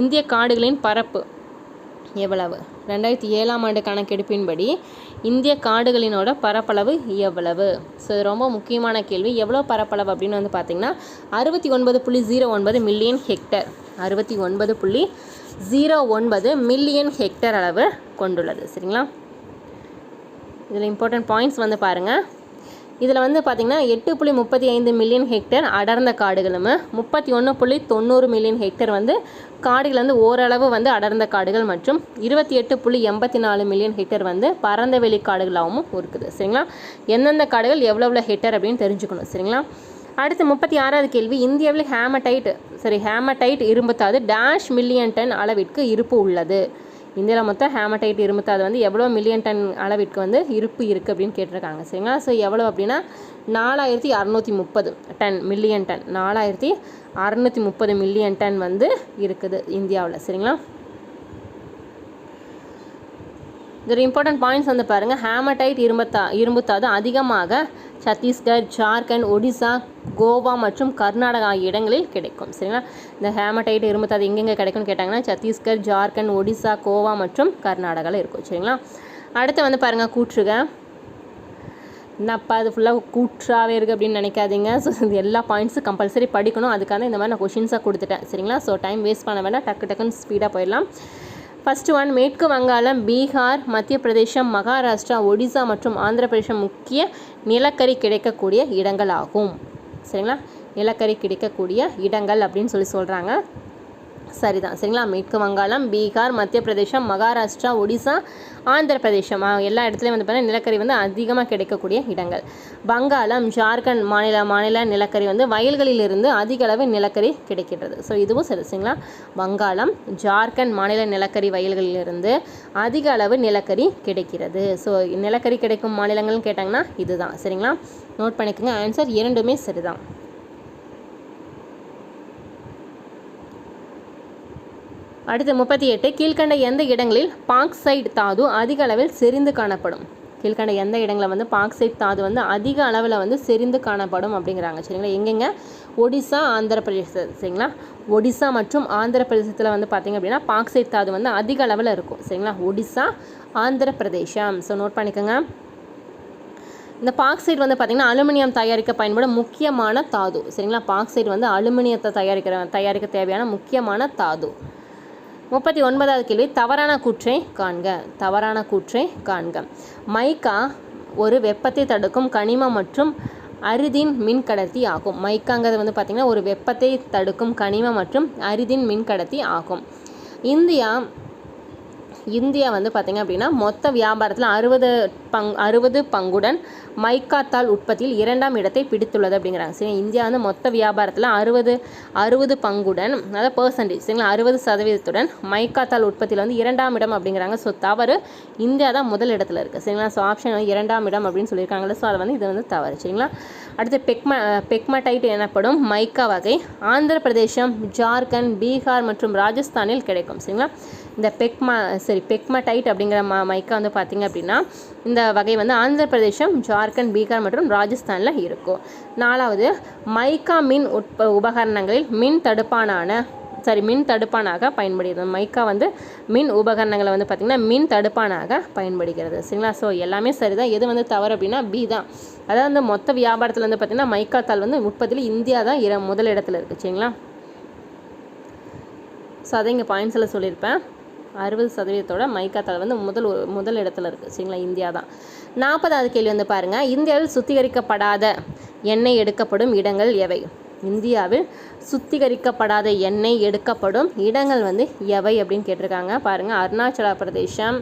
இந்திய காடுகளின் பரப்பு எவ்வளவு? 2007ஆம் ஆண்டு கணக்கெடுப்பின்படி இந்திய காடுகளினோட பரப்பளவு எவ்வளவு? ஸோ இது ரொம்ப முக்கியமான கேள்வி. எவ்வளோ பரப்பளவு அப்படின்னு வந்து பார்த்திங்கன்னா 69.09 மில்லியன் ஹெக்டர். 69.09 மில்லியன் ஹெக்டர் அளவு கொண்டுள்ளது. சரிங்களா, இதில் இம்பார்ட்டன்ட் பாயிண்ட்ஸ் வந்து பாருங்கள். இதில் வந்து பார்த்திங்கன்னா 8.35 மில்லியன் ஹெக்டர் அடர்ந்த காடுகளும் 31.90 மில்லியன் ஹெக்டர் வந்து காடுகள் வந்து ஓரளவு வந்து அடர்ந்த காடுகள் மற்றும் 28.84 மில்லியன் ஹெக்டர் வந்து பரந்த வெளி காடுகளாகவும் இருக்குது. சரிங்களா, எந்தெந்த காடுகள் எவ்வளோ ஹெக்டர் அப்படின்னு தெரிஞ்சுக்கணும். சரிங்களா, அடுத்து 36வது கேள்வி, இந்தியாவில் ஹேமடைட் இரும்புத்தாது டேஷ் மில்லியன் டன் அளவிற்கு இருப்பு உள்ளது. இந்தியாவில் மொத்தம் ஹேமடைட் இரும்புத்தாது வந்து எவ்வளோ மில்லியன் டன் அளவிற்கு வந்து இருப்பு இருக்குது அப்படின்னு கேட்டிருக்காங்க. சரிங்களா, ஸோ எவ்வளோ அப்படின்னா 4630 ton, million ton, 4630 million ton வந்து இருக்குது இந்தியாவில். சரிங்களா, இதில் இம்பார்ட்டன்ட் பாயிண்ட்ஸ் வந்து பாருங்கள். ஹேமடைட் இரும்புத்தாது அதிகமாக சத்தீஸ்கர், ஜார்க்கண்ட், ஒடிசா, கோவா மற்றும் கர்நாடகா ஆகிய இடங்களில் கிடைக்கும். சரிங்களா, இந்த ஹேமடைட் இரும்புத்தாது எங்கெங்கே கிடைக்கும்னு கேட்டாங்கன்னா சத்தீஸ்கர், ஜார்க்கண்ட், ஒடிசா, கோவா மற்றும் கர்நாடகாவில் இருக்கும். சரிங்களா, அடுத்து வந்து பாருங்கள் கூற்றுக. என்னப்பா அது ஃபுல்லாக கூற்றாகவே இருக்குது அப்படின்னு நினைக்காதீங்க. ஸோ இது எல்லா பாயிண்ட்ஸும் கம்பல்சரி படிக்கணும். அதுக்காக இந்த மாதிரி நான் கொஷின்ஸாக கொடுத்துட்டேன். சரிங்களா, ஸோ டைம் வேஸ்ட் பண்ண வேண்டாம், டக்குன்னு ஸ்பீடாக போயிடலாம். ஃபர்ஸ்ட் ஒன், மேற்கு வங்காளம், பீகார், மத்திய பிரதேசம், மகாராஷ்டிரா, ஒடிசா மற்றும் ஆந்திர பிரதேசம் முக்கிய நிலக்கரி கிடைக்கக்கூடிய இடங்கள் ஆகும். சரிங்களா, நிலக்கரி கிடைக்கக்கூடிய இடங்கள் அப்படின்னு சொல்கிறாங்க. சரிதான். சரிங்களா, மேற்கு வங்காளம், பீகார், மத்திய பிரதேசம், மகாராஷ்டிரா, ஒடிசா, ஆந்திர பிரதேசம் எல்லா இடத்துலையும் வந்து பார்த்தீங்கன்னா நிலக்கரி வந்து அதிகமாக கிடைக்கக்கூடிய இடங்கள். வங்காளம், ஜார்க்கண்ட் மாநில நிலக்கரி வந்து வயல்களிலிருந்து அதிக அளவு நிலக்கரி கிடைக்கிறது. ஸோ இதுவும் சரி. சரிங்களா, வங்காளம், ஜார்க்கண்ட் மாநில நிலக்கரி வயல்களிலிருந்து அதிக அளவு நிலக்கரி கிடைக்கிறது. ஸோ நிலக்கரி கிடைக்கும் மாநிலங்கள்னு கேட்டாங்கன்னா இதுதான். சரிங்களா, நோட் பண்ணிக்கோங்க. ஆன்சர் இரண்டுமே சரிதான். அடுத்து 38, கீழ்கண்ட எந்த இடங்களில் பாக்சைட் தாது அதிக அளவில் செறிந்து காணப்படும்? கீழ்கண்ட எந்த இடங்களில் வந்து பாக்சைட் தாது வந்து அதிக அளவில் வந்து செறிந்து காணப்படும் அப்படிங்கிறாங்க. சரிங்களா, எங்கெங்க? ஒடிசா, ஆந்திர பிரதேசம். சரிங்களா, ஒடிசா மற்றும் ஆந்திர பிரதேசத்தில் வந்து பார்த்திங்க அப்படின்னா பாக்சைட் தாது வந்து அதிக அளவில் இருக்கும். சரிங்களா, ஒடிசா, ஆந்திர பிரதேசம். ஸோ நோட் பண்ணிக்கோங்க. இந்த பாக்சைட் வந்து பார்த்திங்கன்னா அலுமினியம் தயாரிக்க பயன்படும் முக்கியமான தாது. சரிங்களா, பாக்சைட் வந்து அலுமினியத்தை தயாரிக்க தேவையான முக்கியமான தாது. 39வது கேள்வி, தவறான கூற்றை காண்க. மைக்கா ஒரு வெப்பத்தை தடுக்கும் கனிமம் மற்றும் அரிதின் மின்கடத்தி ஆகும். மைக்காங்கிறது வந்து பார்த்திங்கன்னா ஒரு வெப்பத்தை தடுக்கும் கனிமம் மற்றும் அரிதின் மின்கடத்தி ஆகும். இந்தியா வந்து பார்த்திங்க அப்படின்னா மொத்த வியாபாரத்தில் 60 பங்குடன் மைக்காத்தாள் உற்பத்தியில் 2ஆம் இடத்தை பிடித்துள்ளது அப்படிங்கிறாங்க. சரி, இந்தியா வந்து மொத்த வியாபாரத்தில் 60 பங்குடன், அதாவது பெர்சன்டேஜ், சரிங்களா, 60% மைக்காத்தாள் உற்பத்தியில் வந்து 2ஆம் இடம் அப்படிங்கிறாங்க. ஸோ தவறு, இந்தியா தான் முதல் இடத்துல இருக்குது. சரிங்களா, ஸோ ஆப்ஷன் வந்து 2ஆம் இடம் அப்படின்னு சொல்லியிருக்காங்களே. ஸோ அது வந்து இது வந்து தவறு. சரிங்களா, அடுத்து பெக்மடைட் எனப்படும் மைக்கா வகை ஆந்திர பிரதேசம், ஜார்க்கண்ட், பீகார் மற்றும் ராஜஸ்தானில் கிடைக்கும். சரிங்களா, இந்த பெக்மடைட் அப்படிங்கிற மைக்கா வந்து பார்த்திங்க அப்படின்னா இந்த வகை வந்து ஆந்திர பிரதேசம், ஜார்க்கண்ட், பீகார் மற்றும் ராஜஸ்தானில் இருக்கும். 4வது, மைக்கா மின் உபகரணங்களில் மின் தடுப்பானாக பயன்படுகிறது. மைக்கா வந்து மின் உபகரணங்களை வந்து பார்த்திங்கன்னா மின் தடுப்பானாக பயன்படுகிறது. சரிங்களா, ஸோ எல்லாமே சரிதான். எது வந்து தவறு அப்படின்னா பி தான். அதாவது வந்து மொத்த வியாபாரத்தில் வந்து பார்த்திங்கன்னா மைக்காத்தாள் வந்து உற்பத்தியில் இந்தியா தான் முதல் இடத்துல இருக்குது. சரிங்களா, ஸோ அதை இங்கே பாயிண்ட்ஸில் சொல்லியிருப்பேன். 60% மைக்காத்தாள் வந்து முதல் இடத்துல இருக்குது. சரிங்களா, இந்தியா தான். 40வது கேள்வி வந்து பாருங்கள், இந்தியாவில் சுத்திகரிக்கப்படாத எண்ணெய் எடுக்கப்படும் இடங்கள் எவை? இந்தியாவில் சுத்திகரிக்கப்படாத எண்ணெய் எடுக்கப்படும் இடங்கள் வந்து எவை அப்படின்னு கேட்டிருக்காங்க. பாருங்கள், அருணாச்சல பிரதேசம்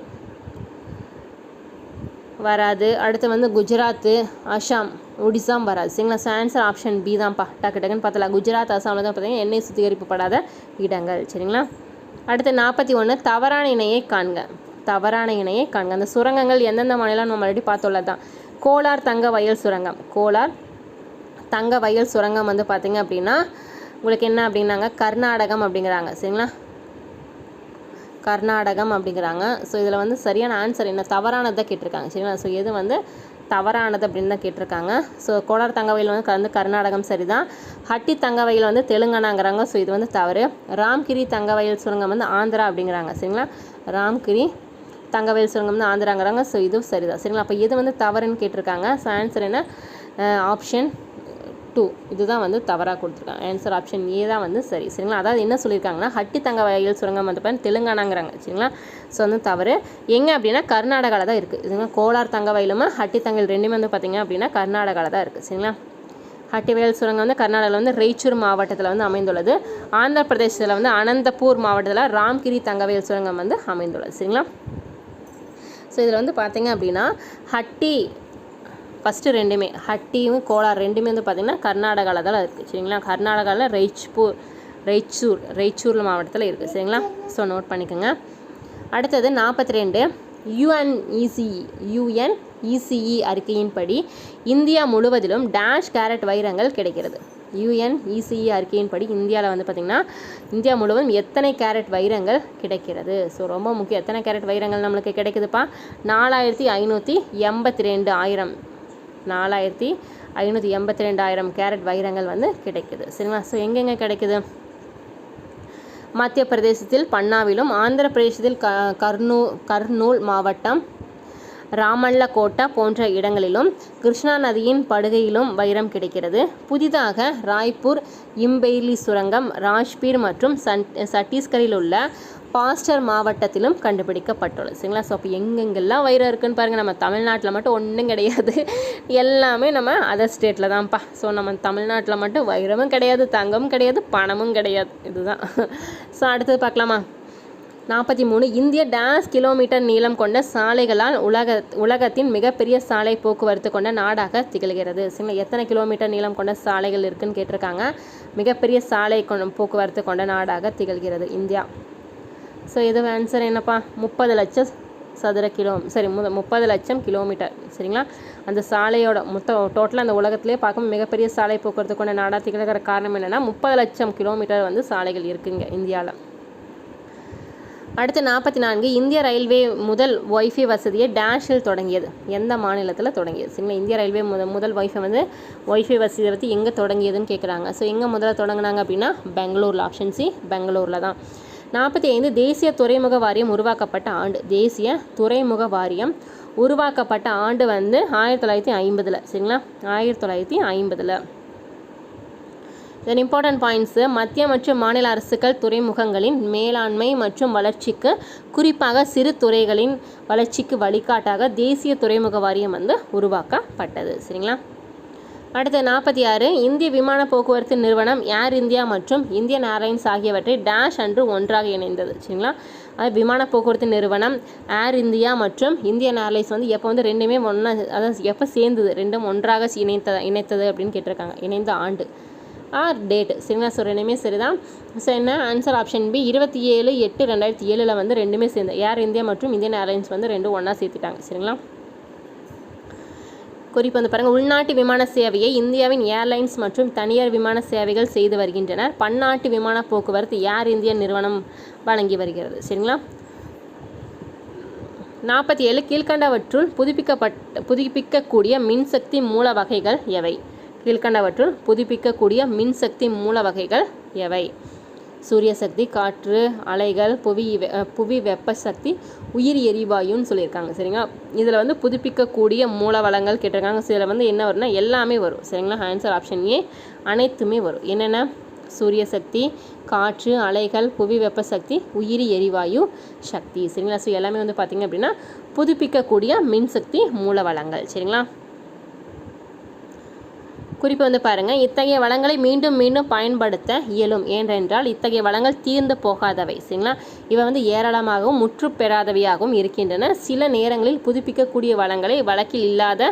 வராது. அடுத்து வந்து குஜராத்து, அசாம், ஒடிசாம் வராது. சரிங்களா, ஸோ ஆன்சர் ஆப்ஷன் பி தான்ப்பா. டக்குன்னு பார்த்தலாம். குஜராத், அசாமில் தான் பார்த்தீங்கன்னா எண்ணெய் சுத்திகரிக்கப்படாத இடங்கள். சரிங்களா, அடுத்து 41, தவறான இணையை காண்க. அந்த சுரங்கங்கள் எந்தெந்த மாநிலம் நம்ம ஆல்ரெடி பார்த்தோம்ல தான். கோலார் தங்க வயல் சுரங்கம் வந்து பார்த்திங்க அப்படின்னா உங்களுக்கு என்ன அப்படின்னாங்க கர்நாடகம் அப்படிங்கிறாங்க. சரிங்களா, கர்நாடகம் அப்படிங்கிறாங்க. ஸோ இதில் வந்து சரியான ஆன்சர் என்ன, தவறானதை கேட்டிருக்காங்க. சரிங்களா? ஸோ எது வந்து தவறானது அப்படின்னு தான் கேட்டிருக்காங்க. ஸோ கோலார் தங்கவயல் வந்து கர்நாடகம் சரிதான். ஹட்டி தங்கவயல் வந்து தெலுங்கானாங்கிறாங்க. ஸோ இது வந்து தவறு. ராம்கிரி தங்கவயல் சுரங்கம் வந்து ஆந்திரா அப்படிங்கிறாங்க. சரிங்களா? ராம்கிரி தங்கவயல் சுரங்கம் வந்து ஆந்திராங்கிறாங்க. ஸோ இதுவும் சரிதான். சரிங்களா? அப்போ எது வந்து தவறுன்னு கேட்டிருக்காங்க. ஸோ ஆன்சர் என்ன, ஆப்ஷன் 2 இதுதான் வந்து தவறாக கொடுத்துருக்காங்க. ஆன்சர் ஆப்ஷன் ஏ தான் வந்து சரி. சரிங்களா? அதாவது என்ன சொல்லியிருக்காங்கன்னா ஹட்டி தங்கவயல் சுரங்கம் வந்து பார்த்தீங்கன்னா தெலுங்கானாங்கிறாங்க. சரிங்களா? ஸோ வந்து தவறு. எங்கே அப்படின்னா கர்நாடகாவில் தான் இருக்குது. சரிங்களா? கோலார் தங்கவயலும் ஹட்டி தங்கவயல் ரெண்டுமே வந்து பார்த்திங்க அப்படின்னா கர்நாடகாவில் தான் இருக்குது. சரிங்களா? ஹட்டிவயல் சுரங்கம் வந்து கர்நாடகாவில் வந்து ரெய்ச்சூர் மாவட்டத்தில் வந்து அமைந்துள்ளது. ஆந்திர பிரதேசத்தில் வந்து அனந்தபூர் மாவட்டத்தில் ராம்கிரி தங்கவயல் சுரங்கம் வந்து அமைந்துள்ளது. சரிங்களா? ஸோ இதில் வந்து பார்த்திங்க அப்படின்னா ஹட்டி ஃபஸ்ட்டு ரெண்டுமே ஹட்டியும் கோலார் ரெண்டுமே வந்து பார்த்திங்கன்னா கர்நாடகாவில் தான் இருக்குது. சரிங்களா? கர்நாடகாவில் ரெய்ச்சூர் மாவட்டத்தில் இருக்குது. சரிங்களா? ஸோ நோட் பண்ணிக்கோங்க. அடுத்தது 42 யுஎன்இசிஇ அறிக்கையின்படி இந்தியா முழுவதிலும் டேஷ் கேரட் வைரங்கள் கிடைக்கிறது. யுஎன்இசிஇ அறிக்கையின்படி இந்தியாவில் வந்து பார்த்திங்கன்னா இந்தியா முழுவதும் எத்தனை கேரட் வைரங்கள் கிடைக்கிறது. ஸோ ரொம்ப முக்கியம், எத்தனை கேரட் வைரங்கள் நம்மளுக்கு கிடைக்குதுப்பா, 4,582,000 கேரட் வைரங்கள் வந்து கிடைக்குது. சரிங்களா? ஸோ எங்கெங்கே கிடைக்குது, மத்திய பிரதேசத்தில் பன்னாவிலும், ஆந்திர பிரதேசத்தில் கர்னூல் மாவட்டம் ராமல்ல கோட்டா போன்ற இடங்களிலும், கிருஷ்ணா நதியின் படுகையிலும் வைரம் கிடைக்கிறது. புதிதாக ராய்ப்பூர் இம்பெய்லி சுரங்கம் ராஜ்பீர் மற்றும் சத்தீஸ்கரில் உள்ள பாஸ்டர் மாவட்டத்திலும் கண்டுபிடிக்கப்பட்டுள்ளது. சரிங்களா? ஸோ அப்போ எங்கெங்கெல்லாம் வைரம் இருக்குதுன்னு பாருங்கள். நம்ம தமிழ்நாட்டில் மட்டும் ஒன்றும் கிடையாது, எல்லாமே நம்ம அதர் ஸ்டேட்டில் தான்ப்பா. ஸோ நம்ம தமிழ்நாட்டில் மட்டும் வைரமும் கிடையாது, தங்கமும் கிடையாது, பணமும் கிடையாது. இதுதான். ஸோ அடுத்தது பார்க்கலாமா. 43 இந்திய டேஷ் கிலோமீட்டர் நீளம் கொண்ட சாலைகளால் உலகத்தின் மிகப்பெரிய சாலை போக்குவரத்து கொண்ட நாடாக திகழ்கிறது. சரிங்களா? எத்தனை கிலோமீட்டர் நீளம் கொண்ட சாலைகள் இருக்குதுன்னு கேட்டிருக்காங்க. மிகப்பெரிய சாலை போக்குவரத்து கொண்ட நாடாக திகழ்கிறது இந்தியா. ஸோ இது ஆன்சர் என்னப்பா, 30 லட்சம் சதுர சரி 30 லட்சம் கிலோமீட்டர். சரிங்களா? அந்த சாலையோட டோட்டலாக அந்த உலகத்திலே பார்க்கும்போது மிகப்பெரிய சாலை போக்குவரத்து கொண்ட நாடாக திகழ்கிற காரணம் என்னென்னா 30 லட்சம் கிலோமீட்டர் வந்து சாலைகள் இருக்குங்க இந்தியாவில். அடுத்து 44 இந்திய ரயில்வே முதல் ஒய்ஃபை வசதியை டேஷில் தொடங்கியது. எந்த மாநிலத்தில் தொடங்கியது. சரிங்களா? இந்திய ரயில்வே முதல் ஒய்ஃபை வசதியை பற்றி எங்கே தொடங்கியதுன்னு கேட்குறாங்க. ஸோ எங்கே முதல்ல தொடங்கினாங்க அப்படின்னா பெங்களூரில். ஆப்ஷன் சி பெங்களூரில் தான். 45 தேசிய துறைமுக வாரியம் உருவாக்கப்பட்ட ஆண்டு. தேசிய துறைமுக வாரியம் உருவாக்கப்பட்ட ஆண்டு வந்து 1950. சரிங்களா? 1950. தென் இம்பார்ட்டன்ட் பாயிண்ட்ஸு, மத்திய மற்றும் மாநில அரசுகள் துறைமுகங்களின் மேலாண்மை மற்றும் வளர்ச்சிக்கு, குறிப்பாக சிறு துறைகளின் வளர்ச்சிக்கு வழிகாட்டாக தேசிய துறைமுக வாரியம் வந்து உருவாக்கப்பட்டது. சரிங்களா? அடுத்து 46 இந்திய விமான போக்குவரத்து நிறுவனம் ஏர் இந்தியா மற்றும் இந்தியன் ஏர்லைன்ஸ் ஆகியவற்றை டேஷ் அன்று ஒன்றாக இணைந்தது. சரிங்களா? அது விமான போக்குவரத்து நிறுவனம் ஏர் இந்தியா மற்றும் இந்தியன் ஏர்லைன்ஸ் வந்து எப்போ வந்து ரெண்டுமே ஒன்றா, அதாவது எப்போ சேர்ந்தது, ரெண்டும் ஒன்றாக இணைத்தது அப்படின்னு கேட்டிருக்காங்க. இணைந்த ஆண்டு ஆர் டேட். சரிங்களா? ஸோ ரெண்டுமே சரிதான். ஸோ என்ன ஆன்சர் ஆப்ஷன் பி 27/8/2007 வந்து ரெண்டுமே சேர்ந்து ஏர் இந்தியா மற்றும் இந்தியன் ஏர்லைன்ஸ் வந்து ரெண்டும் ஒன்றா சேர்த்துட்டாங்க. சரிங்களா? குறிப்பு வந்து பாருங்கள், உள்நாட்டு விமான சேவையை இந்தியாவின் ஏர்லைன்ஸ் மற்றும் தனியார் விமான சேவைகள் செய்து வருகின்றனர். பன்னாட்டு விமான போக்குவரத்து ஏர் இந்தியா நிறுவனம் வழங்கி வருகிறது. சரிங்களா? 47 கீழ்கண்டவற்றுள் புதுப்பிக்கக்கூடிய மின்சக்தி மூல வகைகள் எவை. கீழ்கண்டவற்றுள் புதுப்பிக்கக்கூடிய மின்சக்தி மூல வகைகள் எவை. சூரிய சக்தி, காற்று, அலைகள், புவி வெப்ப சக்தி, உயிரி எரிவாயுன்னு சொல்லியிருக்காங்க. சரிங்களா? இதில் வந்து புதுப்பிக்கக்கூடிய மூல வளங்கள் கேட்டிருக்காங்க. ஸோ இதில் வந்து என்ன வரும்னா எல்லாமே வரும். சரிங்களா? ஆன்சர் ஆப்ஷன் ஏ அனைத்துமே வரும். என்னென்ன, சூரிய சக்தி, காற்று, அலைகள், புவி வெப்ப சக்தி, உயிரி எரிவாயு சக்தி. சரிங்களா? ஸோ எல்லாமே வந்து பார்த்திங்க அப்படின்னா புதுப்பிக்கக்கூடிய மின்சக்தி மூல வளங்கள். சரிங்களா? குறிப்பு வந்து பாருங்கள், இத்தகைய வளங்களை மீண்டும் மீண்டும் பயன்படுத்த இயலும். ஏனென்றால் இத்தகைய வளங்கள் தீர்ந்து போகாதவை. சரிங்களா? இவை வந்து ஏராளமாகவும் முற்று பெறாதவையாகவும் இருக்கின்றன. சில நேரங்களில் புதுப்பிக்கக்கூடிய வளங்களை வழக்கில் இல்லாத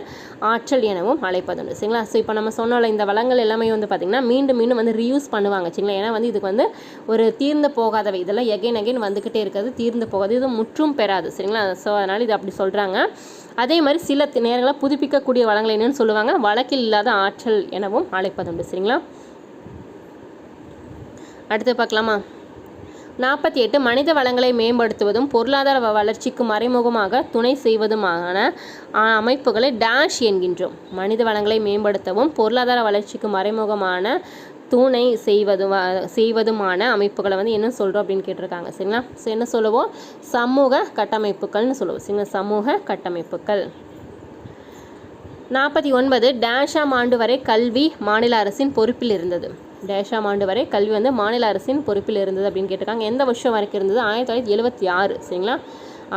ஆற்றல் எனவும் அழைப்பதுண்டு. சரிங்களா? ஸோ இப்போ நம்ம சொன்னோம்ல, இந்த வளங்கள் எல்லாமே வந்து பார்த்திங்கன்னா மீண்டும் மீண்டும் வந்து ரீயூஸ் பண்ணுவாங்க. சரிங்களா? ஏன்னா வந்து இதுக்கு வந்து ஒரு தீர்ந்து போகாதவை, இதெல்லாம் எகைன் வந்துக்கிட்டே இருக்கிறது, தீர்ந்து போகாது, இது முற்றும் பெறாது. சரிங்களா? ஸோ அதனால் இது அப்படி சொல்கிறாங்க. அதே மாதிரி சில நேரங்களில் புதுப்பிக்கக்கூடிய வளங்கள் என்னன்னு சொல்லுவாங்க, வழக்கில் இல்லாத ஆற்றல் எனவும் அழைப்பதுண்டு. சரிங்களா? அடுத்து பார்க்கலாமா. 48 மனித வளங்களை மேம்படுத்துவதும் பொருளாதார வளர்ச்சிக்கு மறைமுகமாக துணை செய்வதுமான அமைப்புகளை டேஷ் என்கின்றோம். மனித வளங்களை மேம்படுத்தவும் பொருளாதார வளர்ச்சிக்கு மறைமுகமான துணை செய்வதுமான அமைப்புகளை வந்து என்ன சொல்கிறோம் அப்படின்னு கேட்டிருக்காங்க. சரிங்களா? ஸோ என்ன சொல்லுவோம்? சமூக கட்டமைப்புகள்னு சொல்லுவோம். சரிங்களா? சமூக கட்டமைப்புகள். 49 டேஷாம் ஆண்டு வரை கல்வி மாநில அரசின் பொறுப்பில் இருந்தது. டேஷாம் ஆண்டு வரை கல்வி வந்து மாநில அரசின் பொறுப்பில் இருந்தது அப்படின்னு கேட்டிருக்காங்க. எந்த வருஷம் வரைக்கும் இருந்தது? 1976. சரிங்களா?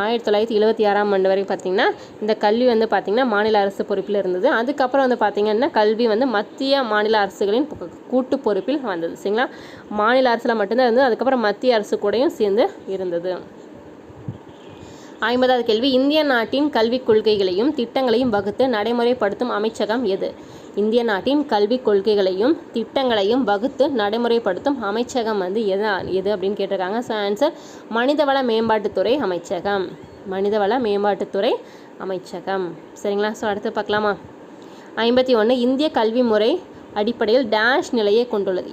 1976ஆம் ஆண்டு வரை பார்த்திங்கன்னா இந்த கல்வி வந்து பார்த்திங்கன்னா மாநில அரசு பொறுப்பில் இருந்தது. அதுக்கப்புறம் வந்து பார்த்திங்கன்னா கல்வி வந்து மத்திய மாநில அரசுகளின் கூட்டு பொறுப்பில் வந்தது. சரிங்களா? மாநில அரசில் மட்டும்தான் இருந்தது. அதுக்கப்புறம் மத்திய அரசு கூடயும் சேர்ந்து இருந்தது. 50வது கேள்வி, இந்திய நாட்டின் கல்விக் கொள்கைகளையும் திட்டங்களையும் வகுத்து நடைமுறைப்படுத்தும் அமைச்சகம் எது? இந்திய நாட்டின் கல்விக் கொள்கைகளையும் திட்டங்களையும் வகுத்து நடைமுறைப்படுத்தும் அமைச்சகம் வந்து எது அப்படின்னு கேட்டிருக்காங்க. ஸோ ஆன்சர் மனிதவள மேம்பாட்டுத்துறை அமைச்சகம். மனிதவள மேம்பாட்டுத்துறை அமைச்சகம். சரிங்களா? ஸோ அடுத்து பார்க்கலாமா? 51 இந்திய கல்வி முறை அடிப்படையில் டேஷ் நிலையை கொண்டுள்ளது.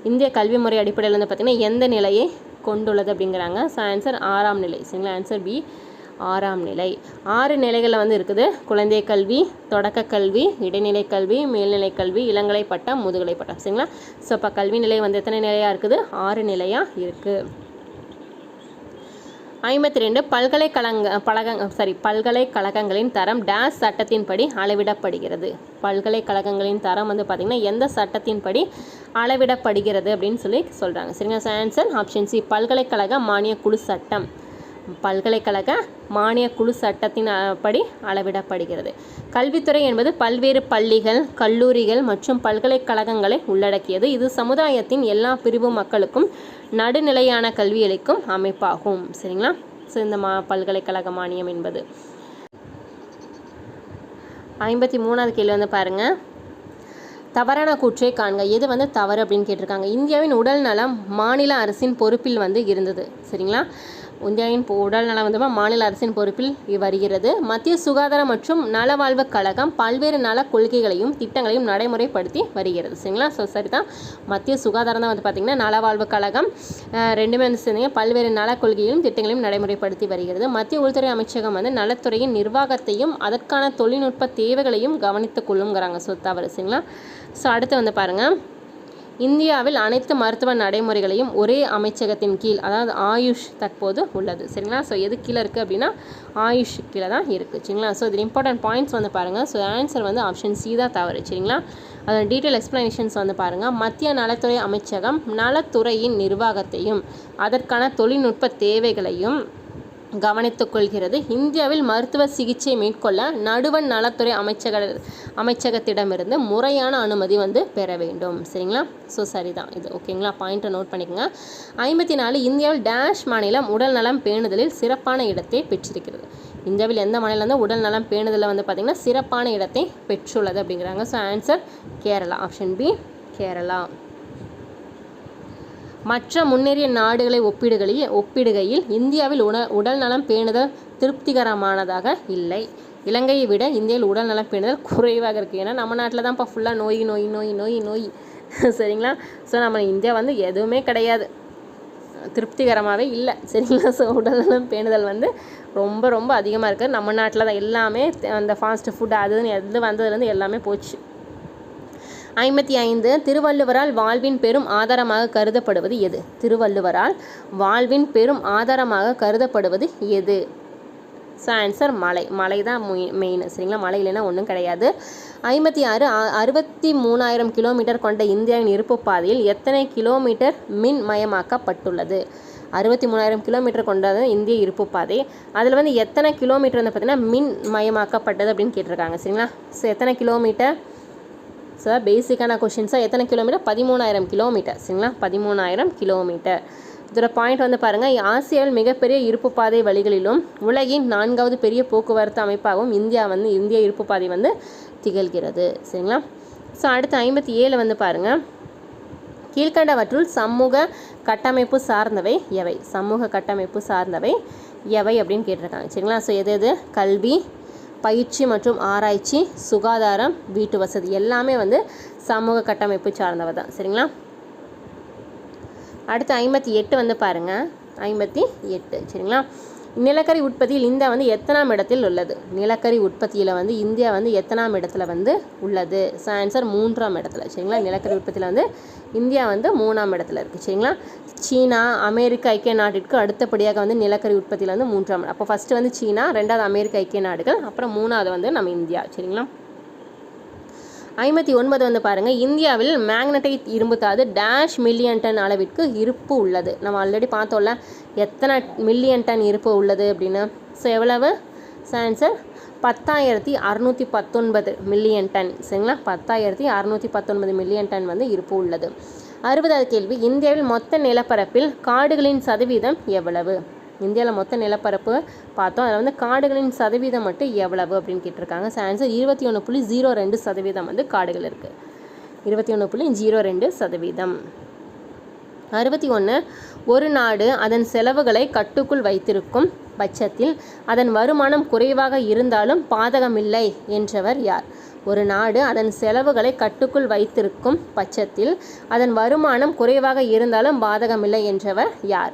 இந்திய கல்வி முறை அடிப்படையில் வந்து பார்த்திங்கன்னா எந்த நிலையை கொண்டுள்ளது அப்படிங்கிறாங்க. ஸோ ஆன்சர் 6ஆம் நிலை. சரிங்களா? ஆன்சர் பி 6ஆம் நிலை. 6 நிலைகளில் வந்து இருக்குது. குழந்தை கல்வி, தொடக்க கல்வி, இடைநிலை கல்வி, மேல்நிலை கல்வி, இளங்கலை பட்டம், முதுகலை பட்டம். சரிங்களா? ஸோ இப்போ கல்வி நிலை வந்து எத்தனை நிலையாக இருக்குது? 6 நிலையாக இருக்குது. 52 பல்கலைக்கழகங்களின் தரம் டேஷ் சட்டத்தின்படி அளவிடப்படுகிறது. பல்கலைக்கழகங்களின் தரம் வந்து பார்த்திங்கன்னா எந்த சட்டத்தின்படி அளவிடப்படுகிறது அப்படின்னு சொல்கிறாங்க. சரிங்களா? ஆன்சர் ஆப்ஷன் சி பல்கலைக்கழக மானியக் குழு சட்டம். பல்கலைக்கழக மானியக் குழு சட்டத்தின் படி அளவிடப்படுகிறது. கல்வித்துறை என்பது பல்வேறு பள்ளிகள், கல்லூரிகள் மற்றும் பல்கலைக்கழகங்களை உள்ளடக்கியது. இது சமுதாயத்தின் எல்லா பிரிவு மக்களுக்கும் நடுநிலையான கல்வியளிக்கும் அமைப்பாகும். சரிங்களா? ஸோ இந்த பல்கலைக்கழக மானியம் என்பது. 53வது கேள்வி வந்து பாருங்கள். தவறான கூற்றை காண்க. எது வந்து தவறு அப்படின்னு கேட்டிருக்காங்க. இந்தியாவின் உடல் நலம் மாநில அரசின் பொறுப்பில் வந்து இருந்தது. சரிங்களா? இந்தியாவின் உடல் நலம் வந்து மாநில அரசின் பொறுப்பில் வருகிறது. மத்திய சுகாதார மற்றும் நலவாழ்வு கழகம் பல்வேறு நல கொள்கைகளையும் திட்டங்களையும் நடைமுறைப்படுத்தி வருகிறது. சரிங்களா? ஸோ சரிதான். மத்திய சுகாதாரம் தான் வந்து பார்த்திங்கன்னா நலவாழ்வு கழகம் ரெண்டுமே வந்து சேர்ந்தீங்க பல்வேறு நல கொள்கைகளையும் திட்டங்களையும் நடைமுறைப்படுத்தி வருகிறது. மத்திய உள்துறை அமைச்சகம் வந்து நலத்துறையின் நிர்வாகத்தையும் அதற்கான தொழில்நுட்ப தேவைகளையும் கவனித்துக் கொள்ளுங்கிறாங்க. ஸோ தவறு. சரிங்களா? ஸோ அடுத்து வந்து பாருங்கள். இந்தியாவில் அனைத்து மருத்துவ நடைமுறைகளையும் ஒரே அமைச்சகத்தின் கீழ், அதாவது ஆயுஷ் தற்போது உள்ளது. சரிங்களா? ஸோ எது கீழே இருக்குது அப்படின்னா ஆயுஷ் கீழே தான் இருக்குது. சரிங்களா? ஸோ இதில் இம்பார்ட்டன்ட் பாயிண்ட்ஸ் வந்து பாருங்கள். ஸோ ஆன்சர் வந்து ஆப்ஷன் சி தான் தவறு. சரிங்களா? அதோட டீட்டெயில் எக்ஸ்ப்ளனேஷன்ஸ் வந்து பாருங்கள். மத்திய நலத்துறை அமைச்சகம் நலத்துறையின் நிர்வாகத்தையும் அதற்கான தொழில்நுட்ப தேவைகளையும் கவனித்துக் கொள்கிறது. இந்தியாவில் மருத்துவ சிகிச்சை மேற்கொள்ள நடுவண் நலத்துறை அமைச்சகத்திடமிருந்து முறையான அனுமதி வந்து பெற வேண்டும். சரிங்களா? ஸோ சரிதான் இது. ஓகேங்களா? பாயிண்ட்டை நோட் பண்ணிக்கோங்க. 54 இந்தியாவில் டேஷ் மாநிலம் உடல் நலம் பேணுதலில் சிறப்பான இடத்தை பெற்றிருக்கிறது. இந்தியாவில் எந்த மாநிலம் வந்து உடல் நலம் பேணுதலில் வந்து பார்த்திங்கன்னா சிறப்பான இடத்தை பெற்றுள்ளது அப்படிங்கிறாங்க. So answer Kerala. Option B Kerala. மற்ற முன்னேறிய நாடுகளை ஒப்பிடுகையில் இந்தியாவில் உடல் நலம் பேணுதல் திருப்திகரமானதாக இல்லை. இலங்கையை விட இந்தியாவில் உடல் நலம் பேணுதல் குறைவாக இருக்குது. ஏன்னா நம்ம நாட்டில் தான்ப்பா ஃபுல்லாக நோய். சரிங்களா? ஸோ நம்ம இந்தியா வந்து எதுவுமே கிடையாது, திருப்திகரமாகவே இல்லை. சரிங்களா? ஸோ உடல் நலம் பேணுதல் வந்து ரொம்ப ரொம்ப அதிகமாக இருக்குது நம்ம நாட்டில் தான். எல்லாமே அந்த ஃபாஸ்ட் ஃபுட் அதுன்னு எது வந்ததுலேருந்து எல்லாமே போச்சு. 55 திருவள்ளுவரால் வாழ்வின் பெரும் ஆதாரமாக கருதப்படுவது எது? திருவள்ளுவரால் வாழ்வின் பெரும் ஆதாரமாக கருதப்படுவது எது? ஸோ ஆன்சர் மலை தான் மெயின். சரிங்களா? மலை இல்லைன்னா ஒன்றும் கிடையாது. 56 63,000 கிலோமீட்டர் கொண்ட இந்தியாவின் இருப்பு பாதையில் எத்தனை கிலோமீட்டர் மின் மயமாக்கப்பட்டுள்ளது? 63,000 கிலோமீட்டர் கொண்டது இந்திய இருப்பு பாதை. அதில் வந்து எத்தனை கிலோமீட்டர் வந்து பார்த்திங்கன்னா மின் மயமாக்கப்பட்டது அப்படின்னு கேட்டிருக்காங்க. சரிங்களா? ஸோ எத்தனை கிலோமீட்டர்? ஸோ பேசிக்கான கொஷின்ஸாக எத்தனை கிலோமீட்டர்? 13,000 கிலோமீட்டர். சரிங்களா? 13,000 கிலோமீட்டர். இதோட பாயிண்ட் வந்து பாருங்கள். ஆசியாவில் மிகப்பெரிய இருப்பு பாதை வழிகளிலும் உலகின் 4வது பெரிய போக்குவரத்து அமைப்பாகவும் இந்திய இருப்பு பாதை வந்து திகழ்கிறது. சரிங்களா? ஸோ அடுத்து 57 வந்து பாருங்கள். கீழ்கண்டவற்றுள் சமூக கட்டமைப்பு சார்ந்தவை எவை? சமூக கட்டமைப்பு சார்ந்தவை எவை அப்படின்னு கேட்டிருக்காங்க. சரிங்களா? ஸோ எது? கல்வி, பயிற்சி மற்றும் ஆராய்ச்சி, சுகாதாரம், வீட்டு வசதி எல்லாமே வந்து சமூக கட்டமைப்பு சார்ந்தவை தான். சரிங்களா? அடுத்து 58 வந்து பாருங்கள், 58 சரிங்களா. நிலக்கரி உற்பத்தியில் இந்தியா வந்து எத்தனாம் இடத்தில் உள்ளது? நிலக்கரி உற்பத்தியில் வந்து இந்தியா வந்து எத்தனாம் இடத்துல வந்து உள்ளது? ஸோ ஆன்சர் 3ஆம் இடத்துல சரிங்களா. நிலக்கரி உற்பத்தியில் வந்து இந்தியா வந்து 3ஆம் இடத்துல இருக்குது சரிங்களா. சீனா, அமெரிக்க ஐக்கிய நாட்டிற்கு அடுத்தபடியாக வந்து நிலக்கரி உற்பத்தியில் வந்து 3ஆம். அப்போ ஃபஸ்ட்டு வந்து சீனா, 2வது அமெரிக்க ஐக்கிய நாடுகள், அப்புறம் 3வது வந்து நம்ம இந்தியா சரிங்களா. 59 வந்து பாருங்கள், இந்தியாவில் மேக்னடைட் இரும்புத்தாது டேஷ் மில்லியன் டன் அளவிற்கு இருப்பு உள்ளது. நம்ம ஆல்ரெடி பார்த்தோம்ல எத்தனை மில்லியன் டன் இருப்பு உள்ளது அப்படின்னு. ஸோ எவ்வளவு? ஆன்சர் 10,619 மில்லியன் டன் சரிங்களா. 10,619 மில்லியன் டன் வந்து இருப்பு உள்ளது. 60வது கேள்வி, இந்தியாவில் மொத்த நிலப்பரப்பில் காடுகளின் சதவீதம் எவ்வளவு? இந்தியாவில் மொத்த நிலப்பரப்பு பார்த்தோம், அதில் வந்து காடுகளின் சதவீதம் மட்டும் எவ்வளவு அப்படின்னு கேட்டிருக்காங்க. ஸோ ஆன்சர் 21.02% வந்து காடுகள் இருக்குது. 21.02%. 61, ஒரு நாடு அதன் செலவுகளை கட்டுக்குள் வைத்திருக்கும் பட்சத்தில் அதன் வருமானம் குறைவாக இருந்தாலும் பாதகமில்லை என்றவர் யார்? ஒரு நாடு அதன் செலவுகளை கட்டுக்குள் வைத்திருக்கும் பட்சத்தில் அதன் வருமானம் குறைவாக இருந்தாலும் பாதகமில்லை என்றவர் யார்?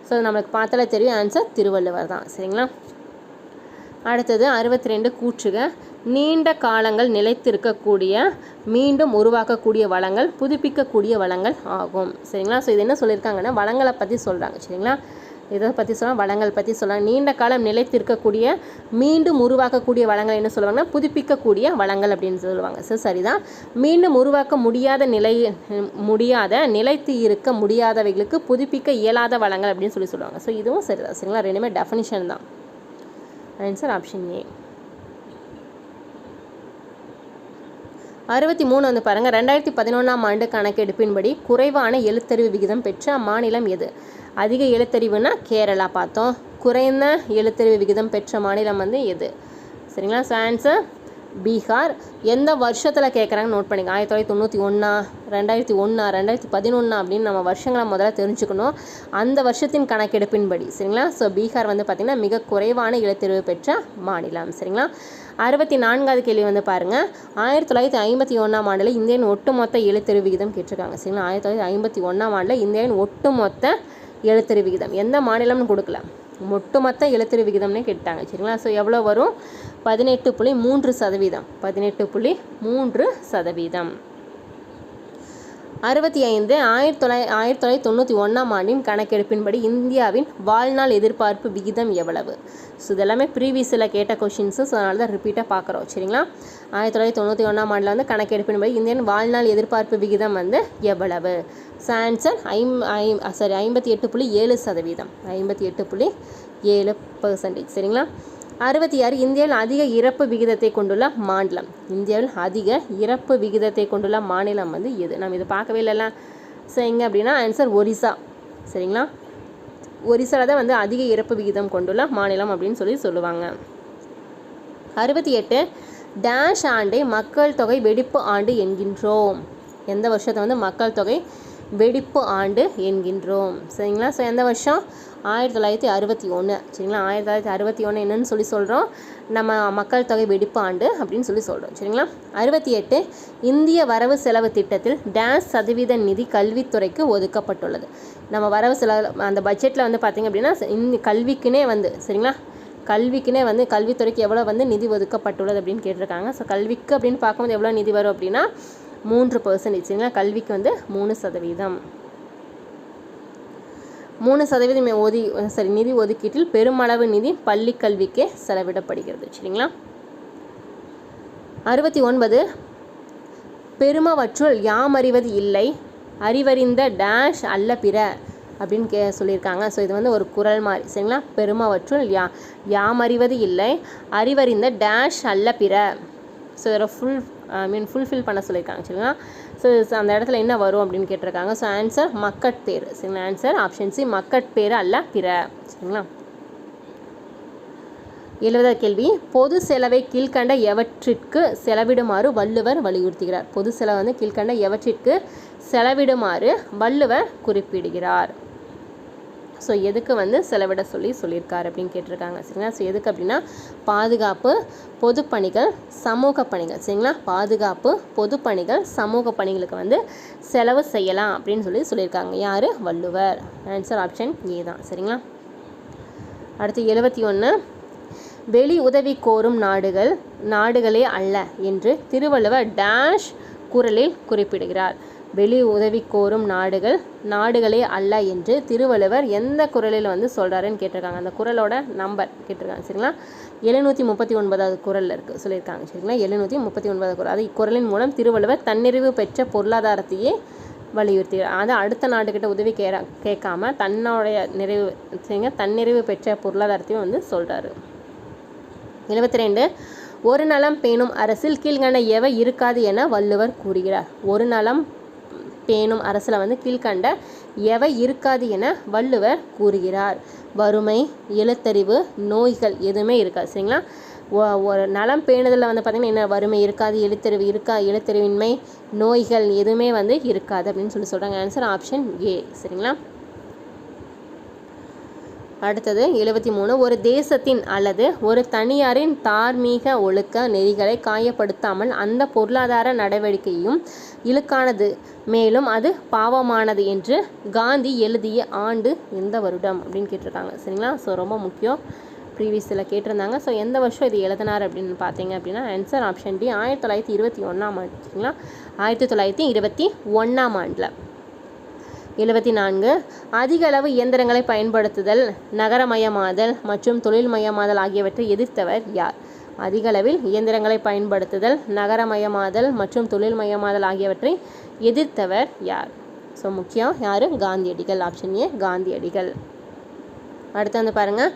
ஸோ நம்மளுக்கு பார்த்தாலே தெரியும், ஆன்சர் திருவள்ளுவர் தான் சரிங்களா. அடுத்தது 62, கூற்றுக. நீண்ட காலங்கள் நிலைத்திருக்கக்கூடிய மீண்டும் உருவாக்கக்கூடிய வளங்கள் புதுப்பிக்கக்கூடிய வளங்கள் ஆகும் சரிங்களா. ஸோ இது என்ன சொல்லியிருக்காங்கன்னா வளங்களை பற்றி சொல்கிறாங்க சரிங்களா. இதை பற்றி சொல்கிறாங்க, வளங்கள் பற்றி சொல்கிறாங்க. நீண்ட காலம் நிலைத்திருக்கக்கூடிய மீண்டும் உருவாக்கக்கூடிய வளங்கள் என்ன சொல்லுவாங்கன்னா புதுப்பிக்கக்கூடிய வளங்கள் அப்படின்னு சொல்லுவாங்க. ஸோ சரிதான். மீண்டும் உருவாக்க முடியாத நிலைத்து இருக்க முடியாதவைகளுக்கு புதுப்பிக்க இயலாத வளங்கள் அப்படின்னு சொல்லுவாங்க. ஸோ இதுவும் சரிதான் சரிங்களா. ரெண்டுமே டெஃபினிஷன் தான். Answer option A. 63 வந்து பாருங்கள், 2011ஆம் ஆண்டு கணக்கெடுப்பின்படி குறைவான எழுத்தறிவு விகிதம் பெற்ற மாநிலம் எது? அதிக எழுத்தறிவுனா கேரளா பார்த்தோம். குறைந்த எழுத்தறிவு விகிதம் பெற்ற மாநிலம் வந்து எது சரிங்களா. So answer Bihar. எந்த வருஷத்தில் கேட்குறாங்க நோட் பண்ணிங்க. 1991, 2001, 2011 அப்படின்னு நம்ம வருஷங்களை முதல்ல தெரிஞ்சுக்கணும். அந்த வருஷத்தின் கணக்கெடுப்பின்படி சரிங்களா. ஸோ பீகார் வந்து பார்த்திங்கன்னா மிக குறைவான எழுத்தறிவு பெற்ற மாநிலம் சரிங்களா. 64வது கேள்வி வந்து பாருங்கள், 1951ஆம் ஆண்டில் இந்தியாவின் ஒட்டுமொத்த எழுத்தறிவு விகிதம் கேட்டிருக்காங்க சரிங்களா. 1951ஆம் ஆண்டில் இந்தியாவின் ஒட்டுமொத்த எழுத்தறிவு விகிதம் எந்த மாநிலம்னு கொடுக்கல, ஒட்டுமொத்த எழுத்தறிவு விகிதம்னே கேட்டாங்க சரிங்களா. ஸோ எவ்வளோ வரும்? 18.3%. 18.3%. 65, 1991ஆம் ஆண்டின் கணக்கெடுப்பின்படி இந்தியாவின் வாழ்நாள் எதிர்பார்ப்பு விகிதம் எவ்வளவு? ஸோ இதெல்லாமே ப்ரீவியஸில் கேட்ட கொஷின்ஸு. ஸோ அதனால தான் ரிப்பீட்டாக பார்க்குறோம் சரிங்களா. 1991ஆம் ஆண்டில் வந்து கணக்கெடுப்பின்படி இந்தியாவின் வாழ்நாள் எதிர்பார்ப்பு விகிதம் வந்து எவ்வளவு? So answer 58.7%. 58.7% சரிங்களா. 66, இந்தியாவில் அதிக இறப்பு விகிதத்தை கொண்டுள்ள மாநிலம். இந்தியாவில் அதிக இறப்பு விகிதத்தை கொண்டுள்ள மாநிலம் வந்து எது? நம்ம இது பார்க்கவே இல்லைல்ல. ஸோ எங்கே அப்படின்னா ஆன்சர் ஒரிசா சரிங்களா. ஒரிசாவில் தான் வந்து அதிக இறப்பு விகிதம் கொண்டுள்ள மாநிலம் அப்படின்னு சொல்லுவாங்க. 68, டேஷ் ஆண்டை மக்கள் தொகை வெடிப்பு ஆண்டு என்கின்றோம். எந்த வருஷத்தை வந்து மக்கள் தொகை வெடிப்பு ஆண்டு என்கின்றோம் சரிங்களா. ஸோ எந்த வருஷம்? 1961 சரிங்களா. 1961 என்னன்னு சொல்கிறோம், நம்ம மக்கள் தொகை வெடிப்பு ஆண்டு அப்படின்னு சொல்கிறோம் சரிங்களா. 68, இந்திய வரவு செலவு திட்டத்தில் டேஷ் சதவீத நிதி கல்வித்துறைக்கு ஒதுக்கப்பட்டுள்ளது. நம்ம வரவு செலவு அந்த பட்ஜெட்டில் வந்து பார்த்திங்க அப்படின்னா கல்விக்குனே வந்து சரிங்களா, கல்விக்குனே வந்து கல்வித்துறைக்கு எவ்வளோ வந்து நிதி ஒதுக்கப்பட்டுள்ளது அப்படின்னு கேட்டிருக்காங்க. ஸோ கல்விக்கு அப்படின்னு பார்க்கும்போது எவ்வளோ நிதி வரும் அப்படின்னா 3% சரிங்களா. கல்விக்கு வந்து 3%. 3% நிதி ஒதுக்கீட்டில் பெருமளவு நிதி பள்ளி கல்விக்கே செலவிடப்படுகிறது சரிங்களா. 69, பெருமவற்றுள் யாம் அறிவது இல்லை, அறிவறிந்த டேஷ் அல்ல பிற அப்படின்னு சொல்லியிருக்காங்க. ஸோ இது வந்து ஒரு குறள் மாதிரி சரிங்களா. பெருமவற்றுள் யாம் அறிவது இல்லை, அறிவறிந்த டேஷ் அல்ல பிற. ஸோ இதில் ஃபுல்ஃபில் பண்ண சொல்லியிருக்காங்க சரிங்களா. ஸோ அந்த இடத்துல என்ன வரும் அப்படின்னு கேட்டிருக்காங்க. ஸோ ஆன்சர் மக்கட்பேறு சரிங்களா. ஆன்சர் ஆப்ஷன் சி, மக்கட்பேறு அல்ல பிற சரிங்களா. 70வது கேள்வி, பொது செலவை கீழ்கண்ட எவற்றிற்கு செலவிடுமாறு வள்ளுவர் வலியுறுத்துகிறார்? பொது செலவு வந்து கீழ்கண்ட எவற்றிற்கு செலவிடுமாறு வள்ளுவர் குறிப்பிடுகிறார்? ஸோ எதுக்கு வந்து செலவிட சொல்லியிருக்காரு அப்படின்னு கேட்டிருக்காங்க. சரிங்களா. ஸோ எதுக்கு அப்படின்னா பாதுகாப்பு, பொதுப்பணிகள், சமூக பணிகள். சரிங்களா. பாதுகாப்பு, பொதுப்பணிகள், சமூக பணிகளுக்கு வந்து செலவு செய்யலாம் அப்படின்னு சொல்லியிருக்காங்க. யார்? வள்ளுவர். ஆன்சர் ஆப்ஷன் ஏ தான். சரிங்களா. அடுத்து 71, வெளி உதவி கோரும் நாடுகளே அல்ல என்று திருவள்ளுவர் டேஷ் குறளில் குறிப்பிடுகிறார். வெளி உதவி கோரும் நாடுகளே அல்ல என்று திருவள்ளுவர் எந்த குறளில் வந்து சொல்கிறாருன்னு கேட்டிருக்காங்க. அந்த குறளோட நம்பர் கேட்டிருக்காங்க. சரிங்களா. 739வது குறளில் இருக்குது சொல்லியிருக்காங்க. சரிங்களா. 739வது குறள். அது இக்குறளின் மூலம் திருவள்ளுவர் தன்னிறைவு பெற்ற பொருளாதாரத்தையே வலியுறுத்துகிறார். அது அடுத்த நாட்டுக்கிட்ட உதவி கேட்காம தன்னிறைவு பெற்ற பொருளாதாரத்தையும் வந்து சொல்கிறாரு. 72, ஒரு நலம் பேணும் அரசில் கீழ்கண்ட எவை இருக்காது என வள்ளுவர் கூறுகிறார். ஒரு நலம் பேணும் அரசில் வந்து கீழ்கண்ட எவை இருக்காது என வள்ளுவர் கூறுகிறார். வறுமை, எழுத்தறிவு, நோய்கள் எதுவுமே இருக்காது. சரிங்களா. ஒரு நலம் பேணுதலில் வந்து பார்த்திங்கன்னா என்ன? வறுமை இருக்காது, எழுத்தறிவின்மை, நோய்கள் எதுவுமே வந்து இருக்காது அப்படின்னு சொல்கிறாங்க. Answer option A. சரிங்களா. அடுத்தது 73, ஒரு தேசத்தின் அல்லது ஒரு தனியாரின் தார்மீக ஒழுக்க நெறிகளை காயப்படுத்தாமல் அந்த பொருளாதார நடவடிக்கையும் இழுக்கானது, மேலும் அது பாவமானது என்று காந்தி எழுதிய ஆண்டு எந்த வருடம் அப்படின்னு கேட்டிருக்காங்க. சரிங்களா. ஸோ ரொம்ப முக்கியம், ப்ரீவியஸில் கேட்டிருந்தாங்க. ஸோ எந்த வருஷம் இது எழுதினார் அப்படின்னு பார்த்தீங்க அப்படின்னா ஆன்சர் ஆப்ஷன் டி, 1921ஆம் ஆண்டு. சரிங்களா. 1921ஆம் ஆண்டில். 74, அதிக அளவு இயந்திரங்களை பயன்படுத்துதல், நகரமயமாதல் மற்றும் தொழில்மயமாதல் ஆகியவற்றை எதிர்த்தவர் யார்? அதிக அளவில் இயந்திரங்களை பயன்படுத்துதல், நகரமயமாதல் மற்றும் தொழில்மயமாதல் ஆகியவற்றை எதிர்த்தவர் யார்? ஸோ முக்கியம் யார்? காந்தியடிகள். ஆப்ஷன் ஏ, காந்தியடிகள். அடுத்து வந்து பாருங்கள்,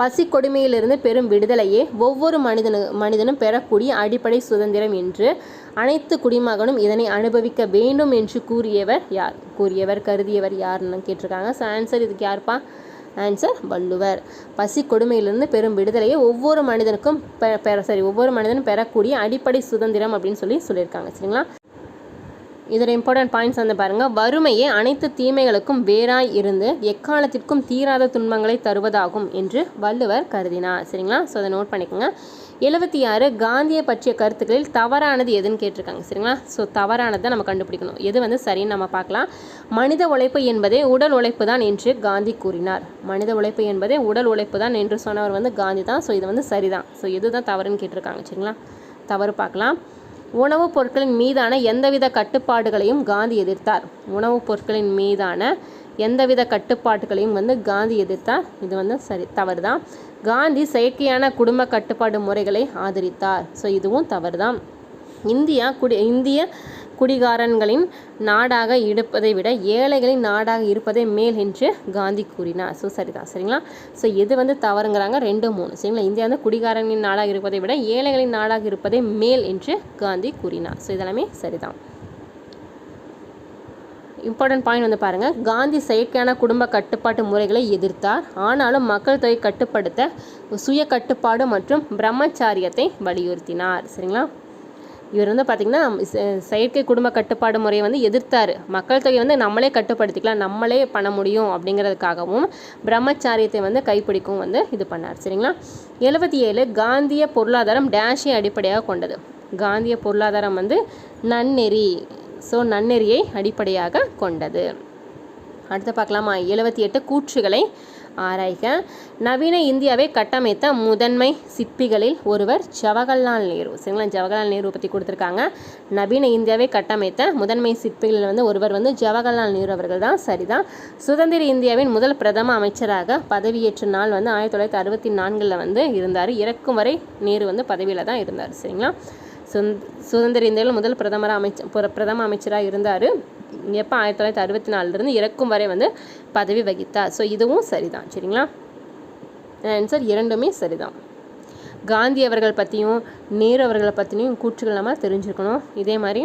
பசி கொடுமையிலிருந்து பெரும் விடுதலையே ஒவ்வொரு மனிதனும் பெறக்கூடிய அடிப்படை சுதந்திரம் என்று அனைத்து குடிமகனும் இதனை அனுபவிக்க வேண்டும் என்று கருதியவர் யாருன்னு கேட்டிருக்காங்க. ஸோ ஆன்சர் இதுக்கு யாருப்பா? ஆன்சர் வள்ளுவர். பசி கொடுமையிலிருந்து பெரும் விடுதலையை ஒவ்வொரு மனிதனும் பெறக்கூடிய அடிப்படை சுதந்திரம் அப்படின்னு சொல்லியிருக்காங்க. சரிங்களா. இதோட இம்பார்ட்டன்ட் பாயிண்ட்ஸ் வந்து பாருங்கள். வறுமையே அனைத்து தீமைகளுக்கும் வேறாய் இருந்து எக்காலத்திற்கும் தீராத துன்பங்களை தருவதாகும் என்று வள்ளுவர் கருதினார். சரிங்களா. ஸோ அதை நோட் பண்ணிக்கோங்க. 76, காந்தியை பற்றிய கருத்துக்களில் தவறானது எதுன்னு கேட்டிருக்காங்க. சரிங்களா. ஸோ தவறானதை நம்ம கண்டுபிடிக்கணும். எது வந்து சரின்னு நம்ம பார்க்கலாம். மனித உழைப்பு என்பதே உடல் உழைப்பு தான் என்று காந்தி கூறினார். மனித உழைப்பு என்பதே உடல் உழைப்பு தான் என்று சொன்னவர் வந்து காந்தி தான். ஸோ இது வந்து சரிதான். ஸோ இதுதான் தவறுன்னு கேட்டிருக்காங்க. சரிங்களா. தவறு பார்க்கலாம். உணவுப் பொருட்களின் மீதான எந்தவித கட்டுப்பாடுகளையும் காந்தி எதிர்த்தார். உணவுப் பொருட்களின் மீதான எந்தவித கட்டுப்பாடுகளையும் வந்து காந்தி எதிர்த்தார். இது வந்து தவறு தான். காந்தி செயற்கையான குடும்ப கட்டுப்பாடு முறைகளை ஆதரித்தார். ஸோ இதுவும் தவறு தான். இந்திய குடிகாரன்களின் நாடாக இருப்பதை விட ஏழைகளின் நாடாக இருப்பதே மேல் என்று காந்தி கூறினார். ஸோ சரிதான். சரிங்களா. ஸோ எது வந்து தவறுங்கிறாங்க? 2, 3. சரிங்களா. இந்தியா வந்து குடிகாரனின் நாடாக இருப்பதை விட ஏழைகளின் நாடாக இருப்பதே மேல் என்று காந்தி கூறினார். ஸோ இதெல்லாமே சரிதான். இம்பார்ட்டன்ட் பாயிண்ட் வந்து பாருங்கள். காந்தி செயற்கையான குடும்ப கட்டுப்பாட்டு முறைகளை எதிர்த்தார். ஆனாலும் மக்கள் தொகை கட்டுப்படுத்த சுய கட்டுப்பாடு மற்றும் பிரம்மச்சாரியத்தை வலியுறுத்தினார். சரிங்களா. இவர் வந்து பார்த்திங்கன்னா செயற்கை குடும்ப கட்டுப்பாடு முறையை வந்து எதிர்த்தார். மக்கள் தொகை வந்து நம்மளே கட்டுப்படுத்திக்கலாம், நம்மளே பண்ண முடியும் அப்படிங்கிறதுக்காகவும் பிரம்மச்சாரியத்தை வந்து கைப்பிடிக்கவும் வந்து இது பண்ணார். சரிங்களா. 77, காந்திய பொருளாதாரம் டேஷை அடிப்படையாக கொண்டது. காந்திய பொருளாதாரம் வந்து நன்னெறி. ஸோ நன்னெறியை அடிப்படையாக கொண்டது. அடுத்து பார்க்கலாமா? 78, கூற்றுகளை ஆராய்க. நவீன இந்தியாவை கட்டமைத்த முதன்மை சிற்பிகளில் ஒருவர் ஜவஹர்லால் நேரு. சரிங்களா. ஜவஹர்லால் நேரு பற்றி கொடுத்துருக்காங்க. நவீன இந்தியாவை கட்டமைத்த முதன்மை சிற்பிகளில் வந்து ஒருவர் வந்து ஜவஹர்லால் நேரு அவர்கள் தான். சரிதான். சுதந்திர இந்தியாவின் முதல் பிரதம அமைச்சராக பதவியேற்ற நாள் வந்து 1964 வந்து இருந்தார். இறக்கும் வரை நேரு வந்து பதவியில் தான் இருந்தார். சரிங்களா. சுதந்திர இந்தியாவில் முதல் பிரதம அமைச்சராக இருந்தார். எப்போ? 1964 இறக்கும் வரை வந்து பதவி வகித்தார். ஸோ இதுவும் சரிதான். சரிங்களா. ஆன்சர் இரண்டுமே சரிதான். காந்தி அவர்கள் பற்றியும் நேரு அவர்களை பற்றியும் கூற்றுகள் நம்ம தெரிஞ்சுக்கணும். இதே மாதிரி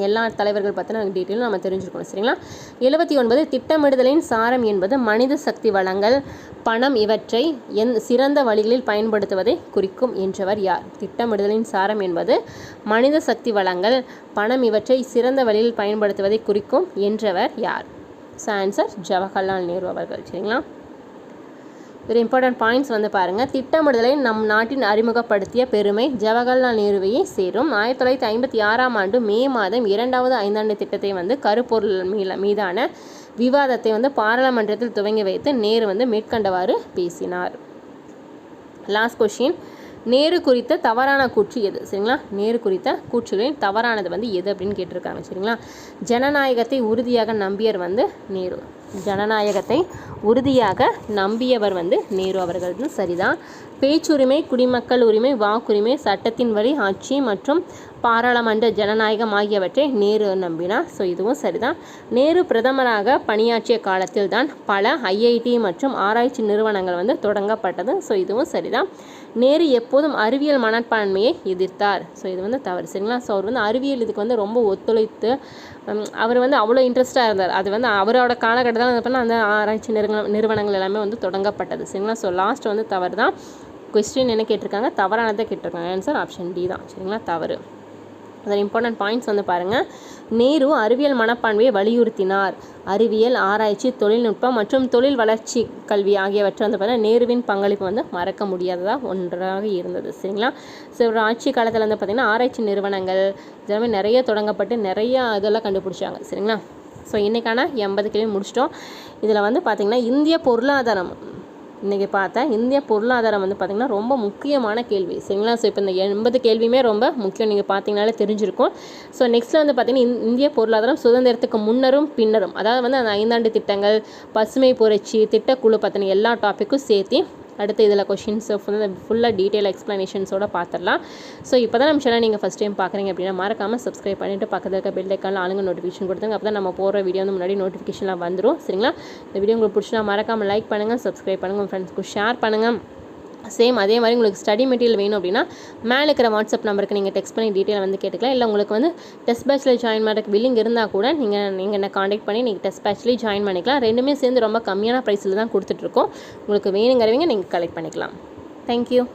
எல்லா தலைவர்கள் பற்றின டீட்டெயிலும் நம்ம தெரிஞ்சுக்கணும். சரிங்களா. 79, திட்டமிடுதலின் சாரம் என்பது மனித சக்தி வளங்கள், பணம் இவற்றை சிறந்த வழிகளில் பயன்படுத்துவதை குறிக்கும் என்றவர் யார்? திட்டமிடுதலின் சாரம் என்பது மனித சக்தி வளங்கள், பணம் இவற்றை சிறந்த வழியில் பயன்படுத்துவதை குறிக்கும் என்றவர் யார்? ஸோ ஆன்சர் ஜவஹர்லால் நேரு அவர்கள். சரிங்களா? ஒரு இம்பார்ட்டன்ட் பாயிண்ட்ஸ் வந்து பாருங்கள். திட்டமிடுதலை நம் நாட்டின் அறிமுகப்படுத்திய பெருமை ஜவஹர்லால் நேருவையே சேரும். 1956ஆம் ஆண்டு மே மாதம் 2வது ஐந்தாண்டு திட்டத்தை வந்து கருப்பொருள் மீதான விவாதத்தை வந்து பாராளுமன்றத்தில் துவங்கி வைத்து நேரு வந்து மேற்கண்டவாறு பேசினார். லாஸ்ட் கொஷின், நேரு குறித்த தவறான கூற்று எது? சரிங்களா? நேரு குறித்த கூற்றுகளில் தவறானது வந்து எது அப்படின்னு கேட்டிருக்காங்க. சரிங்களா? ஜனநாயகத்தை உறுதியாக நம்பியவர் வந்து நேரு. ஜனநாயகத்தை உறுதியாக நம்பியவர் வந்து நேரு அவர்கள் சரிதான். பேச்சுரிமை, குடிமக்கள் உரிமை, வாக்குரிமை, சட்டத்தின் வழி ஆட்சி மற்றும் பாராளுமன்ற ஜனநாயகம் ஆகியவற்றை நேரு நம்பினார். ஸோ இதுவும் சரிதான். நேரு பிரதமராக பணியாற்றிய காலத்தில் தான் பல ஐஐடி மற்றும் ஆராய்ச்சி நிறுவனங்கள் வந்து தொடங்கப்பட்டது. ஸோ இதுவும் சரிதான். நேரு எப்போதும் அறிவியல் மனப்பான்மையை எதிர்த்தார். ஸோ இது வந்து தவறு. சரிங்களா? ஸோ அவர் வந்து அறிவியல் இதுக்கு வந்து ரொம்ப ஒத்துழைத்து அவர் வந்து அவ்வளோ இன்ட்ரெஸ்டாக இருந்தார். அது வந்து அவரோட காலகட்டத்தில் வந்து பண்ணால் அந்த ஆராய்ச்சி நிறுவனங்கள் எல்லாமே வந்து தொடங்கப்பட்டது. சரிங்களா? ஸோ லாஸ்ட் வந்து தவறு தான். கொஸ்டின் என்ன கேட்டிருக்காங்க? தவறானதை கேட்டிருக்காங்க. ஆன்சர் ஆப்ஷன் டி தான். சரிங்களா? தவறு. அதில் இம்பார்ட்டன்ட் பாயிண்ட்ஸ் வந்து பாருங்கள். நேரு அறிவியல் மனப்பான்மையை வலியுறுத்தினார். அறிவியல், ஆராய்ச்சி, தொழில்நுட்பம் மற்றும் தொழில் வளர்ச்சி கல்வி ஆகியவற்றை வந்து பார்த்தீங்கன்னா நேருவின் பங்களிப்பு வந்து மறக்க முடியாததாக ஒன்றாக இருந்தது. சரிங்களா? ஸோ ஒரு ஆட்சி காலத்தில் வந்து பார்த்திங்கன்னா ஆராய்ச்சி நிறுவனங்கள் இதெல்லாமே நிறைய தொடங்கப்பட்டு நிறையா இதெல்லாம் கண்டுபிடிச்சாங்க. சரிங்களா? ஸோ இன்றைக்கான 80 கேள்வி முடிச்சிட்டோம். இதில் வந்து பார்த்திங்கன்னா இந்திய பொருளாதாரம் இன்றைக்கி பார்த்தேன். இந்திய பொருளாதாரம் வந்து பார்த்திங்கன்னா ரொம்ப முக்கியமான கேள்வி. சரிங்களா? ஸோ இப்போ இந்த 80 கேள்வியுமே ரொம்ப முக்கியம். நீங்கள் பார்த்தீங்கனாலே தெரிஞ்சிருக்கும். ஸோ நெக்ஸ்ட்டில் வந்து பார்த்திங்கன்னா இந்திய பொருளாதாரம் சுதந்திரத்துக்கு முன்னரும் பின்னரும், அதாவது வந்து அந்த 5 ஆண்டு திட்டங்கள், பசுமை புரட்சி, திட்டக்குழு பற்றின எல்லா டாப்பிக்கும் சேர்த்து அடுத்து இதில் கொஷின்ஸ் ஃபுல்லாக டீட்டெயில் எக்ஸ்ப்ளனேஷன்ஸோடு பார்த்துடலாம். ஸோ இப்போ தான் நம்ம சேனல் நீங்கள் ஃபஸ்ட் டைம் பார்க்குறீங்க அப்படின்னா மறக்காமல் சப்ஸ்கிரைப் பண்ணிவிட்டு பக்கத்தில் இருக்க பெல் ஐக்கானில் ஆளுங்க நோட்டிஃபிகேஷன் கொடுத்துங்க. அப்போ தான் நம்ம போகிற வீடியோ வந்து முன்னாடி நோட்டிஃபிகேஷன்லாம் வந்துடும். சரிங்களா? இந்த வீடியோ உங்களுக்கு பிடிச்சினா மறக்காமல் லைக் பண்ணுங்கள், சப்ஸ்கிரைப் பண்ணுங்கள், உங்கள் ஃப்ரெண்ட்ஸ்க்கு ஷேர் பண்ணுங்கள். சேம் அதே மாதிரி உங்களுக்கு ஸ்டடி மெட்டீரியல் வேணும் அப்படின்னா மேலே இருக்கிற வாட்ஸ்அப் நம்பருக்கு நீங்கள் டெக்ஸ்ட் பண்ணி டீட்டெயில் வந்து கேட்டுக்கலாம். இல்லை உங்களுக்கு வந்து டெஸ்ட் பேட்சில் ஜாயின் பண்ணுறதுக்கு வில்லிங் இருந்தால் கூட நீங்கள் என்ன காண்டாக்ட் பண்ணி நீங்கள் டெஸ்ட் பேட்ச்லேயே ஜாயின் பண்ணிக்கலாம். ரெண்டுமே சேர்ந்து ரொம்ப கம்மியான ப்ரைஸில் தான் கொடுத்துட்ருக்கோம். உங்களுக்கு வேணுங்கிறவங்க நீங்கள் கலெக்ட் பண்ணிக்கலாம். தேங்க்யூ.